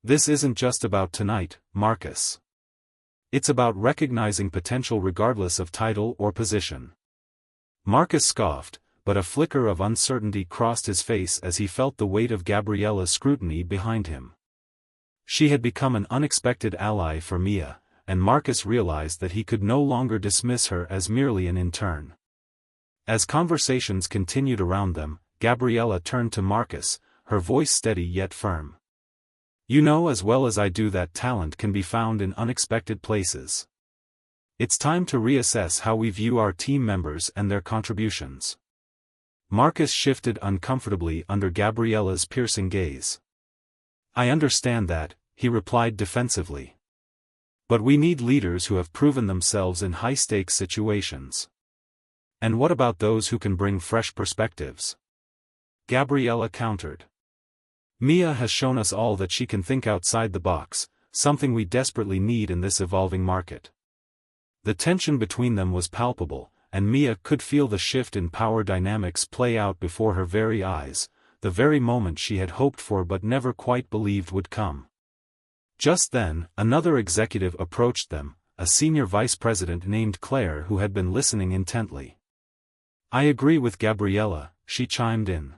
"This isn't just about tonight, Marcus. It's about recognizing potential regardless of title or position." Marcus scoffed, but a flicker of uncertainty crossed his face as he felt the weight of Gabriella's scrutiny behind him. She had become an unexpected ally for Mia, and Marcus realized that he could no longer dismiss her as merely an intern. As conversations continued around them, Gabriella turned to Marcus, her voice steady yet firm. "You know as well as I do that talent can be found in unexpected places. It's time to reassess how we view our team members and their contributions." Marcus shifted uncomfortably under Gabriella's piercing gaze. "I understand that," he replied defensively. "But we need leaders who have proven themselves in high-stakes situations. And what about those who can bring fresh perspectives?" Gabriella countered. "Mia has shown us all that she can think outside the box, something we desperately need in this evolving market." The tension between them was palpable, and Mia could feel the shift in power dynamics play out before her very eyes, the very moment she had hoped for but never quite believed would come. Just then, another executive approached them, a senior vice president named Claire who had been listening intently. "I agree with Gabriella," she chimed in.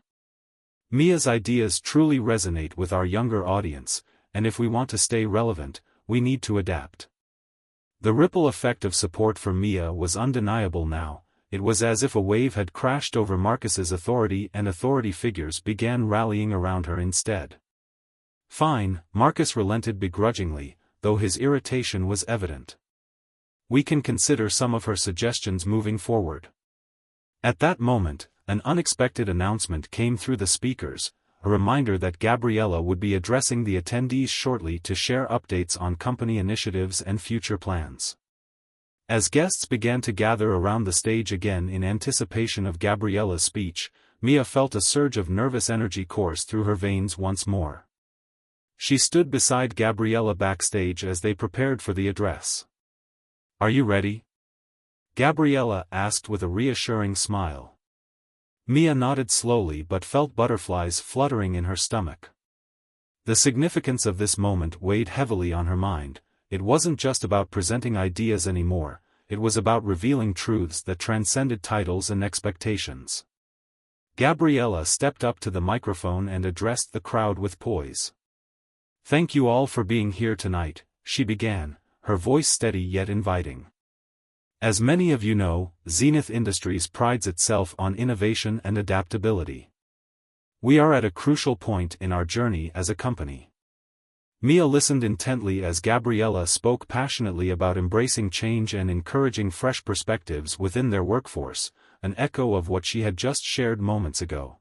"Mia's ideas truly resonate with our younger audience, and if we want to stay relevant, we need to adapt." The ripple effect of support for Mia was undeniable now. It was as if a wave had crashed over Marcus's authority and authority figures began rallying around her instead. "Fine," Marcus relented begrudgingly, though his irritation was evident. "We can consider some of her suggestions moving forward." At that moment, an unexpected announcement came through the speakers, a reminder that Gabriella would be addressing the attendees shortly to share updates on company initiatives and future plans. As guests began to gather around the stage again in anticipation of Gabriella's speech, Mia felt a surge of nervous energy course through her veins once more. She stood beside Gabriella backstage as they prepared for the address. "Are you ready?" Gabriella asked with a reassuring smile. Mia nodded slowly but felt butterflies fluttering in her stomach. The significance of this moment weighed heavily on her mind. It wasn't just about presenting ideas anymore, it was about revealing truths that transcended titles and expectations. Gabriella stepped up to the microphone and addressed the crowd with poise. "Thank you all for being here tonight," she began, her voice steady yet inviting. "As many of you know, Zenith Industries prides itself on innovation and adaptability. We are at a crucial point in our journey as a company." Mia listened intently as Gabriella spoke passionately about embracing change and encouraging fresh perspectives within their workforce, an echo of what she had just shared moments ago.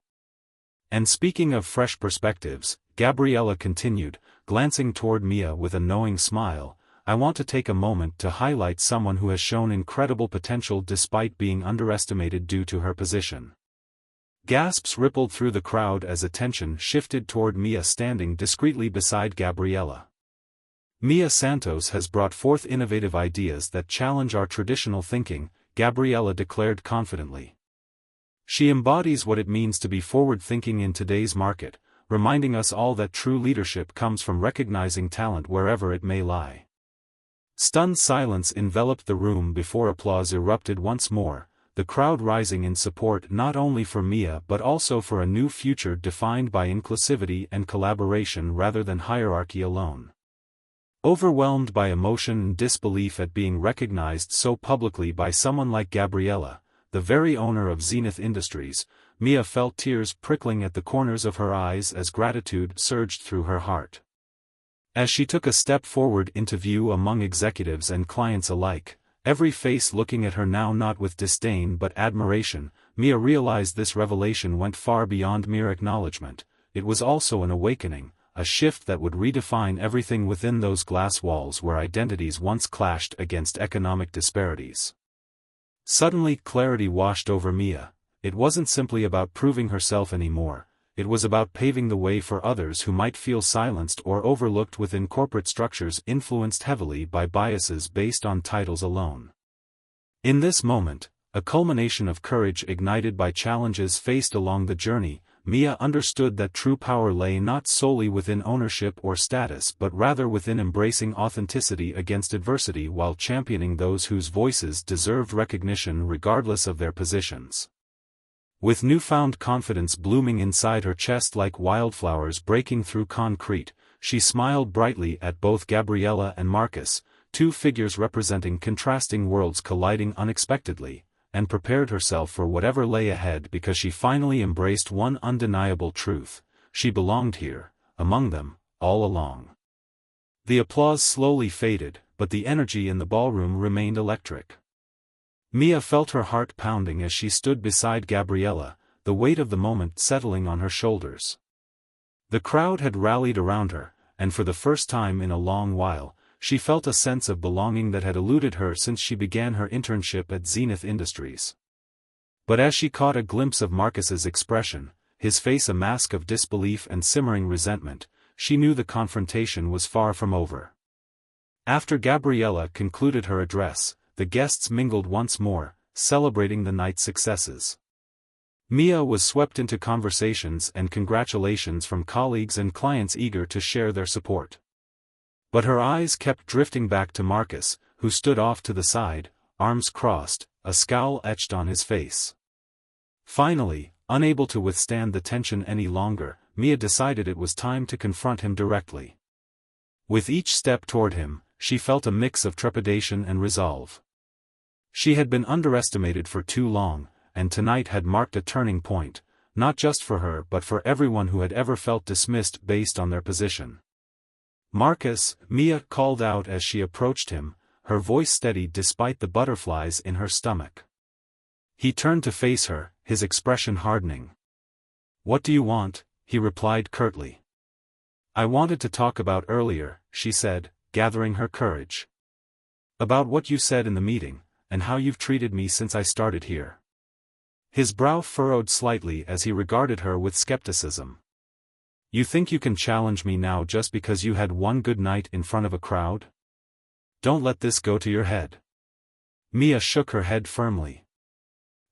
And speaking of fresh perspectives, Gabriella continued, glancing toward Mia with a knowing smile, I want to take a moment to highlight someone who has shown incredible potential despite being underestimated due to her position. Gasps rippled through the crowd as attention shifted toward Mia standing discreetly beside Gabriella. Mia Santos has brought forth innovative ideas that challenge our traditional thinking, Gabriella declared confidently. She embodies what it means to be forward-thinking in today's market, reminding us all that true leadership comes from recognizing talent wherever it may lie. Stunned silence enveloped the room before applause erupted once more, the crowd rising in support not only for Mia but also for a new future defined by inclusivity and collaboration rather than hierarchy alone. Overwhelmed by emotion and disbelief at being recognized so publicly by someone like Gabriella, the very owner of Zenith Industries, Mia felt tears prickling at the corners of her eyes as gratitude surged through her heart. As she took a step forward into view among executives and clients alike, every face looking at her now not with disdain but admiration, Mia realized this revelation went far beyond mere acknowledgement. It was also an awakening, a shift that would redefine everything within those glass walls where identities once clashed against economic disparities. Suddenly clarity washed over Mia. It wasn't simply about proving herself anymore, it was about paving the way for others who might feel silenced or overlooked within corporate structures influenced heavily by biases based on titles alone. In this moment, a culmination of courage ignited by challenges faced along the journey, Mia understood that true power lay not solely within ownership or status but rather within embracing authenticity against adversity while championing those whose voices deserved recognition regardless of their positions. With newfound confidence blooming inside her chest like wildflowers breaking through concrete, she smiled brightly at both Gabriella and Marcus, two figures representing contrasting worlds colliding unexpectedly, and prepared herself for whatever lay ahead because she finally embraced one undeniable truth: she belonged here, among them, all along. The applause slowly faded, but the energy in the ballroom remained electric. Mia felt her heart pounding as she stood beside Gabriella, the weight of the moment settling on her shoulders. The crowd had rallied around her, and for the first time in a long while, she felt a sense of belonging that had eluded her since she began her internship at Zenith Industries. But as she caught a glimpse of Marcus's expression, his face a mask of disbelief and simmering resentment, she knew the confrontation was far from over. After Gabriella concluded her address, the guests mingled once more, celebrating the night's successes. Mia was swept into conversations and congratulations from colleagues and clients eager to share their support. But her eyes kept drifting back to Marcus, who stood off to the side, arms crossed, a scowl etched on his face. Finally, unable to withstand the tension any longer, Mia decided it was time to confront him directly. With each step toward him, she felt a mix of trepidation and resolve. She had been underestimated for too long, and tonight had marked a turning point, not just for her but for everyone who had ever felt dismissed based on their position. "Marcus," Mia called out as she approached him, her voice steady despite the butterflies in her stomach. He turned to face her, his expression hardening. "What do you want?" he replied curtly. "I wanted to talk about earlier," she said, gathering her courage. "About what you said in the meeting, and how you've treated me since I started here." His brow furrowed slightly as he regarded her with skepticism. "You think you can challenge me now just because you had one good night in front of a crowd? Don't let this go to your head." Mia shook her head firmly.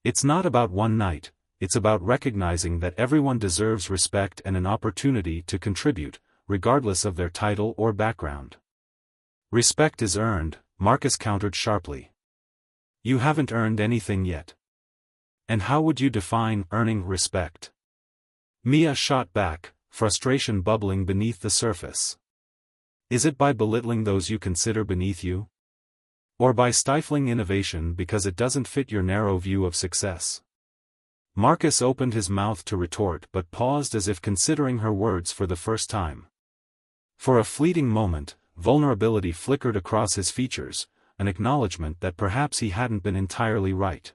"It's not about one night, it's about recognizing that everyone deserves respect and an opportunity to contribute, regardless of their title or background." "Respect is earned," Marcus countered sharply. "You haven't earned anything yet. And how would you define earning respect?" Mia shot back, frustration bubbling beneath the surface. "Is it by belittling those you consider beneath you? Or by stifling innovation because it doesn't fit your narrow view of success?" Marcus opened his mouth to retort but paused as if considering her words for the first time. For a fleeting moment, vulnerability flickered across his features, an acknowledgement that perhaps he hadn't been entirely right.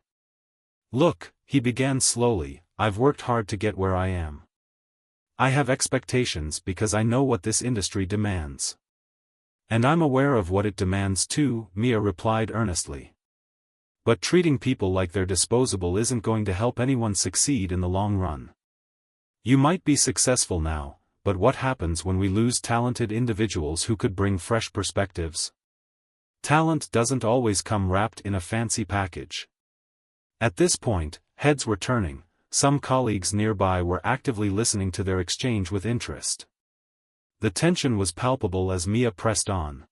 "Look," he began slowly, "I've worked hard to get where I am. I have expectations because I know what this industry demands. And I'm aware of what it demands too, Mia replied earnestly. But treating people like they're disposable isn't going to help anyone succeed in the long run. You might be successful now, but what happens when we lose talented individuals who could bring fresh perspectives? Talent doesn't always come wrapped in a fancy package. At this point, heads were turning. Some colleagues nearby were actively listening to their exchange with interest. The tension was palpable as Mia pressed on.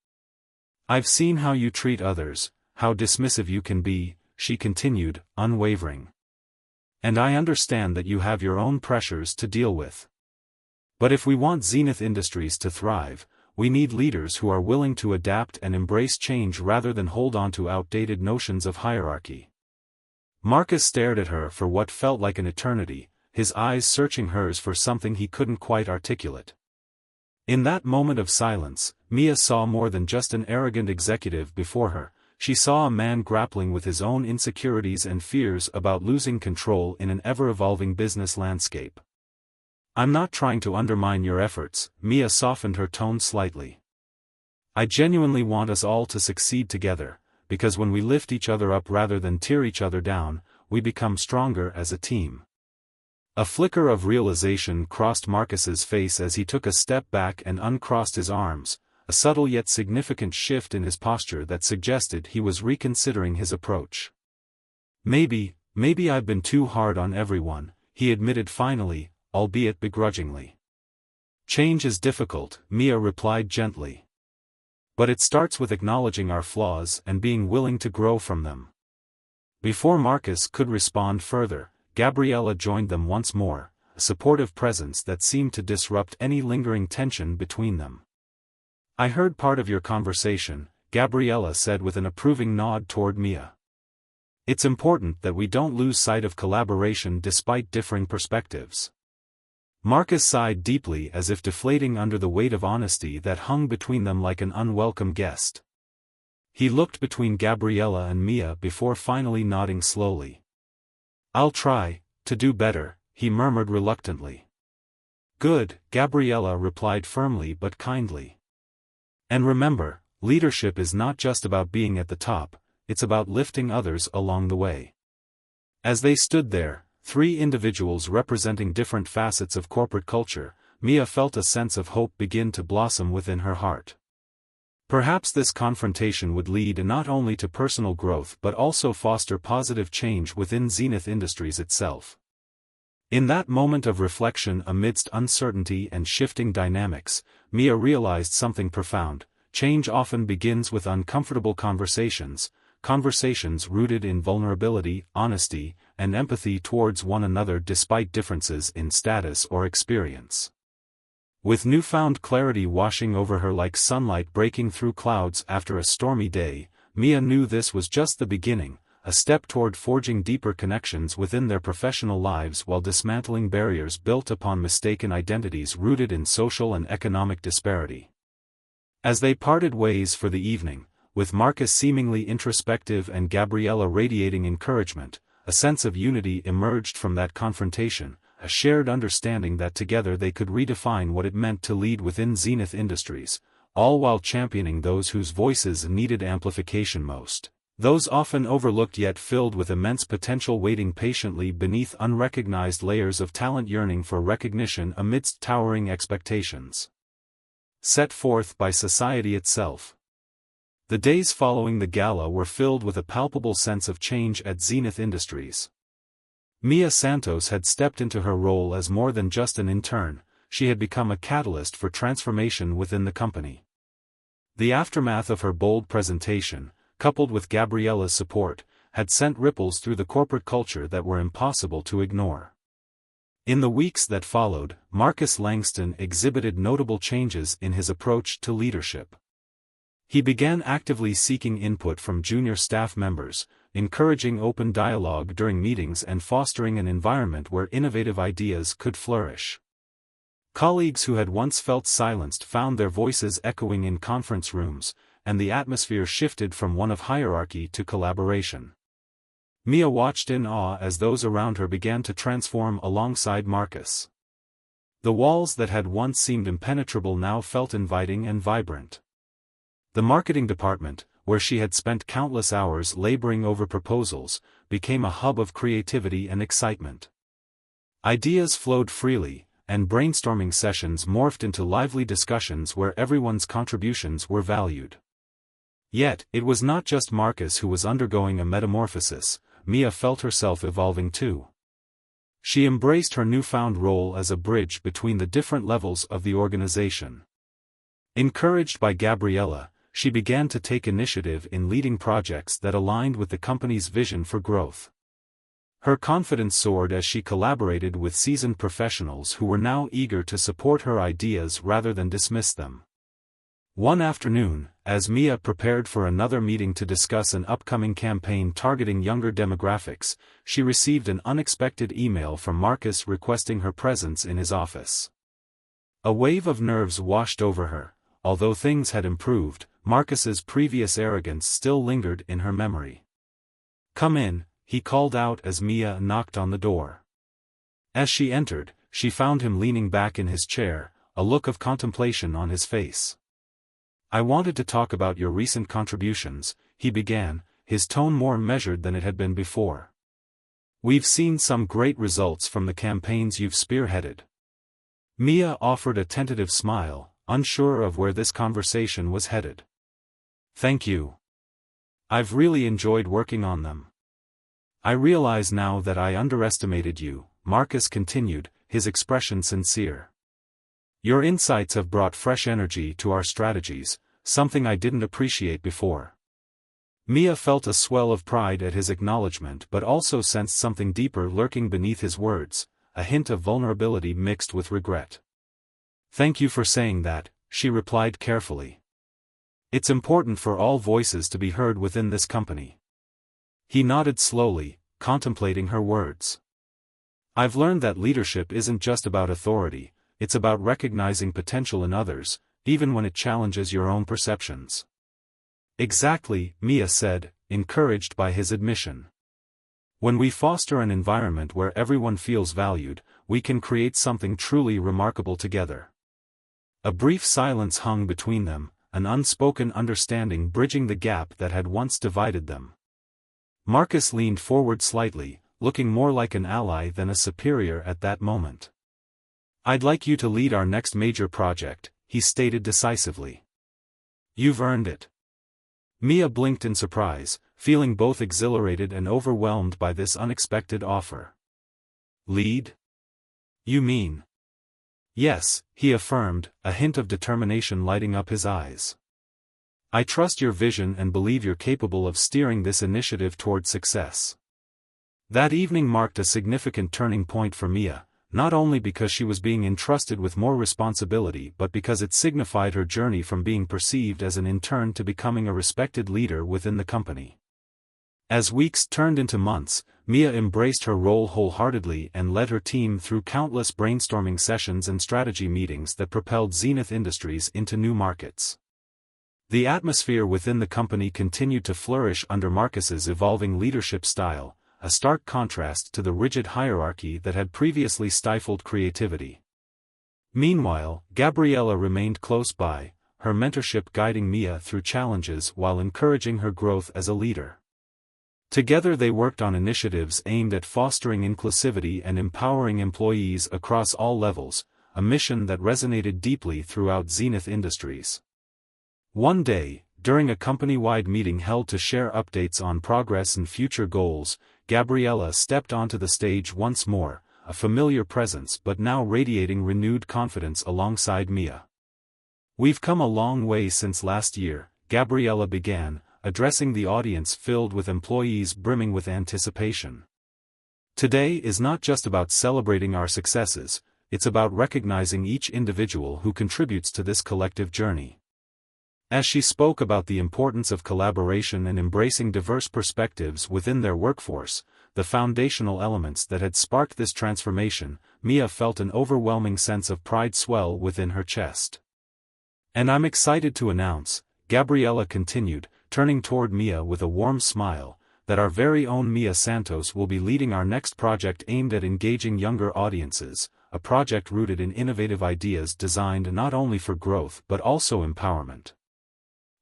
I've seen how you treat others, how dismissive you can be, she continued, unwavering. And I understand that you have your own pressures to deal with. But if we want Zenith Industries to thrive, we need leaders who are willing to adapt and embrace change rather than hold on to outdated notions of hierarchy. Marcus stared at her for what felt like an eternity, his eyes searching hers for something he couldn't quite articulate. In that moment of silence, Mia saw more than just an arrogant executive before her. She saw a man grappling with his own insecurities and fears about losing control in an ever-evolving business landscape. I'm not trying to undermine your efforts, Mia softened her tone slightly. I genuinely want us all to succeed together, because when we lift each other up rather than tear each other down, we become stronger as a team. A flicker of realization crossed Marcus's face as he took a step back and uncrossed his arms, a subtle yet significant shift in his posture that suggested he was reconsidering his approach. Maybe I've been too hard on everyone, he admitted finally, albeit begrudgingly. Change is difficult, Mia replied gently. But it starts with acknowledging our flaws and being willing to grow from them. Before Marcus could respond further, Gabriella joined them once more, a supportive presence that seemed to disrupt any lingering tension between them. I heard part of your conversation, Gabriella said with an approving nod toward Mia. It's important that we don't lose sight of collaboration despite differing perspectives. Marcus sighed deeply as if deflating under the weight of honesty that hung between them like an unwelcome guest. He looked between Gabriella and Mia before finally nodding slowly. I'll try to do better, he murmured reluctantly. Good, Gabriella replied firmly but kindly. And remember, leadership is not just about being at the top, it's about lifting others along the way. As they stood there, three individuals representing different facets of corporate culture, Mia felt a sense of hope begin to blossom within her heart. Perhaps this confrontation would lead not only to personal growth but also foster positive change within Zenith Industries itself. In that moment of reflection amidst uncertainty and shifting dynamics, Mia realized something profound. Change often begins with uncomfortable conversations rooted in vulnerability, honesty, and empathy towards one another despite differences in status or experience. With newfound clarity washing over her like sunlight breaking through clouds after a stormy day, Mia knew this was just the beginning, a step toward forging deeper connections within their professional lives while dismantling barriers built upon mistaken identities rooted in social and economic disparity. As they parted ways for the evening, with Marcus seemingly introspective and Gabriella radiating encouragement, a sense of unity emerged from that confrontation, a shared understanding that together they could redefine what it meant to lead within Zenith Industries, all while championing those whose voices needed amplification most, those often overlooked yet filled with immense potential waiting patiently beneath unrecognized layers of talent yearning for recognition amidst towering expectations set forth by society itself. The days following the gala were filled with a palpable sense of change at Zenith Industries. Mia Santos had stepped into her role as more than just an intern, she had become a catalyst for transformation within the company. The aftermath of her bold presentation, coupled with Gabriella's support, had sent ripples through the corporate culture that were impossible to ignore. In the weeks that followed, Marcus Langston exhibited notable changes in his approach to leadership. He began actively seeking input from junior staff members, encouraging open dialogue during meetings and fostering an environment where innovative ideas could flourish. Colleagues who had once felt silenced found their voices echoing in conference rooms, and the atmosphere shifted from one of hierarchy to collaboration. Mia watched in awe as those around her began to transform alongside Marcus. The walls that had once seemed impenetrable now felt inviting and vibrant. The marketing department, where she had spent countless hours laboring over proposals, became a hub of creativity and excitement. Ideas flowed freely, and brainstorming sessions morphed into lively discussions where everyone's contributions were valued. Yet, it was not just Marcus who was undergoing a metamorphosis. Mia felt herself evolving too. She embraced her newfound role as a bridge between the different levels of the organization. Encouraged by Gabriella, she began to take initiative in leading projects that aligned with the company's vision for growth. Her confidence soared as she collaborated with seasoned professionals who were now eager to support her ideas rather than dismiss them. One afternoon, as Mia prepared for another meeting to discuss an upcoming campaign targeting younger demographics, she received an unexpected email from Marcus requesting her presence in his office. A wave of nerves washed over her. Although things had improved, Marcus's previous arrogance still lingered in her memory. "Come in," he called out as Mia knocked on the door. As she entered, she found him leaning back in his chair, a look of contemplation on his face. "I wanted to talk about your recent contributions," he began, his tone more measured than it had been before. "We've seen some great results from the campaigns you've spearheaded." Mia offered a tentative smile, unsure of where this conversation was headed. "Thank you. I've really enjoyed working on them. I realize now that I underestimated you," Marcus continued, his expression sincere. "Your insights have brought fresh energy to our strategies, something I didn't appreciate before." Mia felt a swell of pride at his acknowledgement but also sensed something deeper lurking beneath his words, a hint of vulnerability mixed with regret. "Thank you for saying that," she replied carefully. "It's important for all voices to be heard within this company." He nodded slowly, contemplating her words. "I've learned that leadership isn't just about authority, it's about recognizing potential in others, even when it challenges your own perceptions." "Exactly," Mia said, encouraged by his admission. "When we foster an environment where everyone feels valued, we can create something truly remarkable together." A brief silence hung between them, an unspoken understanding bridging the gap that had once divided them. Marcus leaned forward slightly, looking more like an ally than a superior at that moment. "I'd like you to lead our next major project," he stated decisively. "You've earned it." Mia blinked in surprise, feeling both exhilarated and overwhelmed by this unexpected offer. "Lead? You mean?" "Yes," he affirmed, a hint of determination lighting up his eyes. "I trust your vision and believe you're capable of steering this initiative toward success." That evening marked a significant turning point for Mia, not only because she was being entrusted with more responsibility but because it signified her journey from being perceived as an intern to becoming a respected leader within the company. As weeks turned into months, Mia embraced her role wholeheartedly and led her team through countless brainstorming sessions and strategy meetings that propelled Zenith Industries into new markets. The atmosphere within the company continued to flourish under Marcus's evolving leadership style, a stark contrast to the rigid hierarchy that had previously stifled creativity. Meanwhile, Gabriella remained close by, her mentorship guiding Mia through challenges while encouraging her growth as a leader. Together they worked on initiatives aimed at fostering inclusivity and empowering employees across all levels, a mission that resonated deeply throughout Zenith Industries. One day, during a company-wide meeting held to share updates on progress and future goals, Gabriella stepped onto the stage once more, a familiar presence but now radiating renewed confidence alongside Mia. "We've come a long way since last year," Gabriella began, addressing the audience filled with employees brimming with anticipation. "Today is not just about celebrating our successes, it's about recognizing each individual who contributes to this collective journey." As she spoke about the importance of collaboration and embracing diverse perspectives within their workforce, the foundational elements that had sparked this transformation, Mia felt an overwhelming sense of pride swell within her chest. "And I'm excited to announce," Gabriella continued, turning toward Mia with a warm smile, "that our very own Mia Santos will be leading our next project aimed at engaging younger audiences, a a project rooted in innovative ideas designed not only for growth but also empowerment.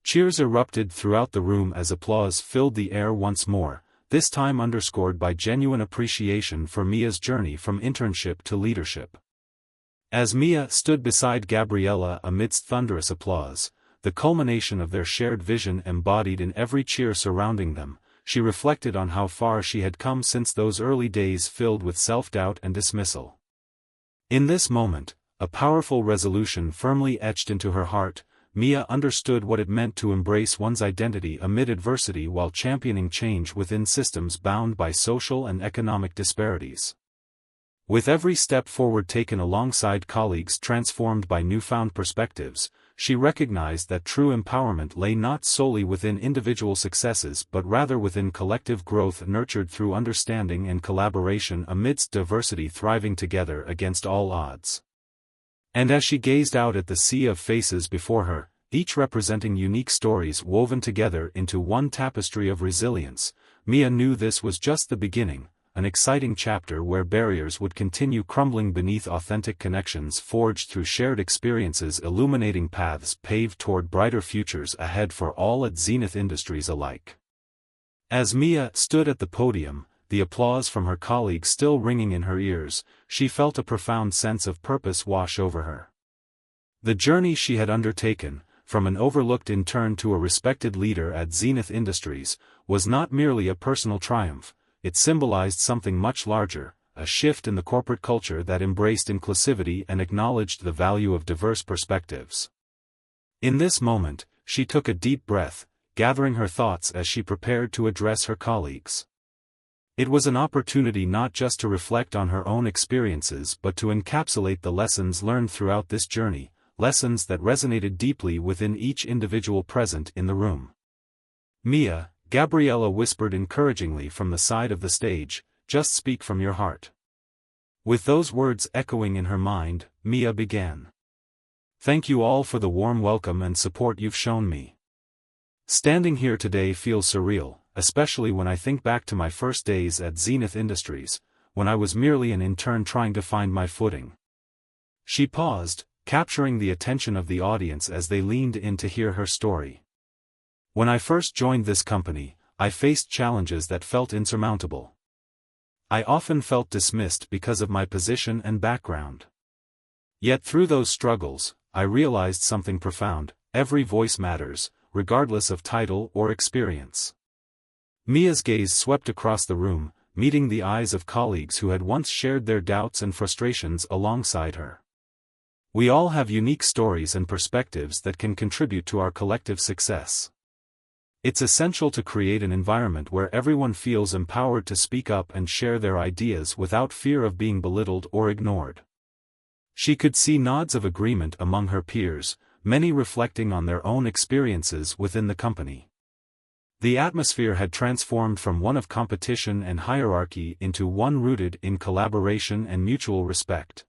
Cheers erupted throughout the room as applause filled the air once more, this time underscored by genuine appreciation for Mia's journey from internship to leadership. As Mia stood beside Gabriella amidst thunderous applause, the culmination of their shared vision embodied in every cheer surrounding them, she reflected on how far she had come since those early days filled with self-doubt and dismissal. In this moment, a powerful resolution firmly etched into her heart, Mia understood what it meant to embrace one's identity amid adversity while championing change within systems bound by social and economic disparities. With every step forward taken alongside colleagues transformed by newfound perspectives, she recognized that true empowerment lay not solely within individual successes but rather within collective growth nurtured through understanding and collaboration amidst diversity thriving together against all odds. And as she gazed out at the sea of faces before her, each representing unique stories woven together into one tapestry of resilience, Mia knew this was just the beginning, an exciting chapter where barriers would continue crumbling beneath authentic connections forged through shared experiences, illuminating paths paved toward brighter futures ahead for all at Zenith Industries alike. As Mia stood at the podium, the applause from her colleagues still ringing in her ears, she felt a profound sense of purpose wash over her. The journey she had undertaken, from an overlooked intern to a respected leader at Zenith Industries, was not merely a personal triumph, it symbolized something much larger, a shift in the corporate culture that embraced inclusivity and acknowledged the value of diverse perspectives. In this moment, she took a deep breath, gathering her thoughts as she prepared to address her colleagues. It was an opportunity not just to reflect on her own experiences but to encapsulate the lessons learned throughout this journey, lessons that resonated deeply within each individual present in the room. "Mia," Gabriella whispered encouragingly from the side of the stage, "just speak from your heart." With those words echoing in her mind, Mia began. "Thank you all for the warm welcome and support you've shown me. Standing here today feels surreal, especially when I think back to my first days at Zenith Industries, when I was merely an intern trying to find my footing." She paused, capturing the attention of the audience as they leaned in to hear her story. "When I first joined this company, I faced challenges that felt insurmountable. I often felt dismissed because of my position and background. Yet through those struggles, I realized something profound: every voice matters, regardless of title or experience." Mia's gaze swept across the room, meeting the eyes of colleagues who had once shared their doubts and frustrations alongside her. "We all have unique stories and perspectives that can contribute to our collective success. It's essential to create an environment where everyone feels empowered to speak up and share their ideas without fear of being belittled or ignored." She could see nods of agreement among her peers, many reflecting on their own experiences within the company. The atmosphere had transformed from one of competition and hierarchy into one rooted in collaboration and mutual respect.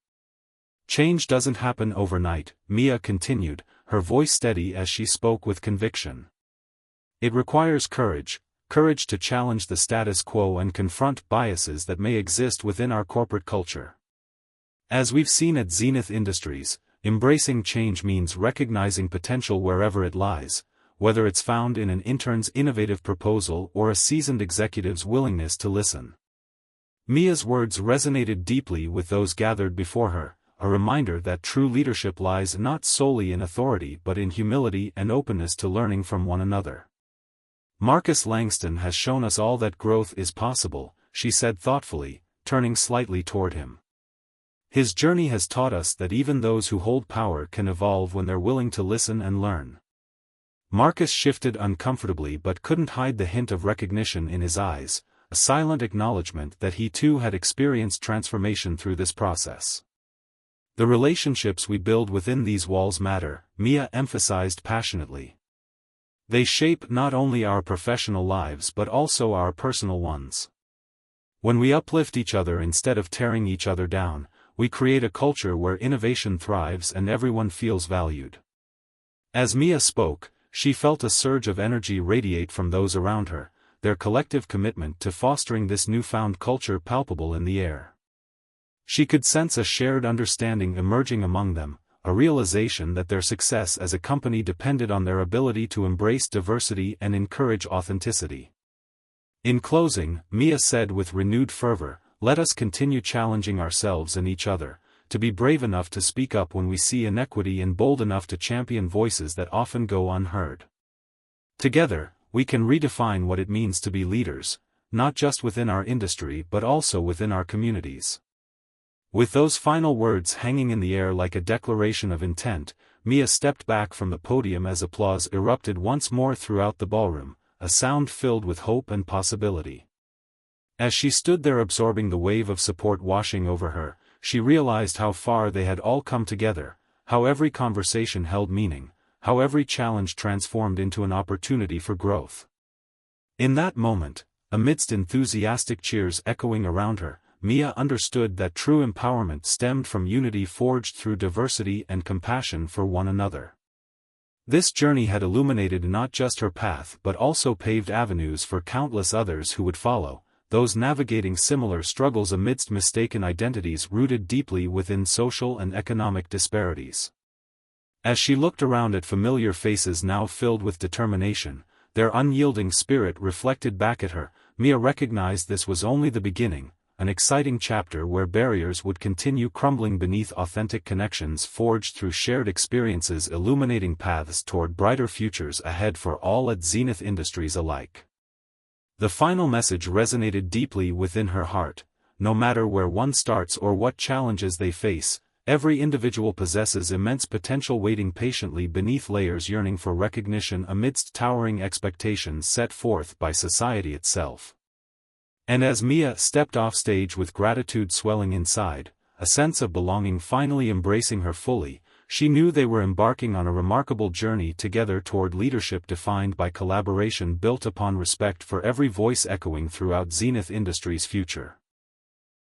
"Change doesn't happen overnight," Mia continued, her voice steady as she spoke with conviction. "It requires courage to challenge the status quo and confront biases that may exist within our corporate culture. As we've seen at Zenith Industries, embracing change means recognizing potential wherever it lies, whether it's found in an intern's innovative proposal or a seasoned executive's willingness to listen." Mia's words resonated deeply with those gathered before her, a reminder that true leadership lies not solely in authority but in humility and openness to learning from one another. "Marcus Langston has shown us all that growth is possible," she said thoughtfully, turning slightly toward him. "His journey has taught us that even those who hold power can evolve when they're willing to listen and learn." Marcus shifted uncomfortably but couldn't hide the hint of recognition in his eyes, a silent acknowledgement that he too had experienced transformation through this process. "The relationships we build within these walls matter," Mia emphasized passionately. "They shape not only our professional lives but also our personal ones. When we uplift each other instead of tearing each other down, we create a culture where innovation thrives and everyone feels valued." As Mia spoke, she felt a surge of energy radiate from those around her, their collective commitment to fostering this newfound culture palpable in the air. She could sense a shared understanding emerging among them, a realization that their success as a company depended on their ability to embrace diversity and encourage authenticity. In closing, Mia said with renewed fervor, "Let us continue challenging ourselves and each other, to be brave enough to speak up when we see inequity and bold enough to champion voices that often go unheard. Together, we can redefine what it means to be leaders, not just within our industry but also within our communities." With those final words hanging in the air like a declaration of intent, Mia stepped back from the podium as applause erupted once more throughout the ballroom, a sound filled with hope and possibility. As she stood there absorbing the wave of support washing over her, she realized how far they had all come together, how every conversation held meaning, how every challenge transformed into an opportunity for growth. In that moment, amidst enthusiastic cheers echoing around her, Mia understood that true empowerment stemmed from unity forged through diversity and compassion for one another. This journey had illuminated not just her path but also paved avenues for countless others who would follow, those navigating similar struggles amidst mistaken identities rooted deeply within social and economic disparities. As she looked around at familiar faces now filled with determination, their unyielding spirit reflected back at her, Mia recognized this was only the beginning, an exciting chapter where barriers would continue crumbling beneath authentic connections forged through shared experiences, illuminating paths toward brighter futures ahead for all at Zenith Industries alike. The final message resonated deeply within her heart. No matter where one starts or what challenges they face, every individual possesses immense potential waiting patiently beneath layers yearning for recognition amidst towering expectations set forth by society itself. And as Mia stepped off stage with gratitude swelling inside, a sense of belonging finally embracing her fully, she knew they were embarking on a remarkable journey together toward leadership defined by collaboration built upon respect for every voice echoing throughout Zenith Industries' future.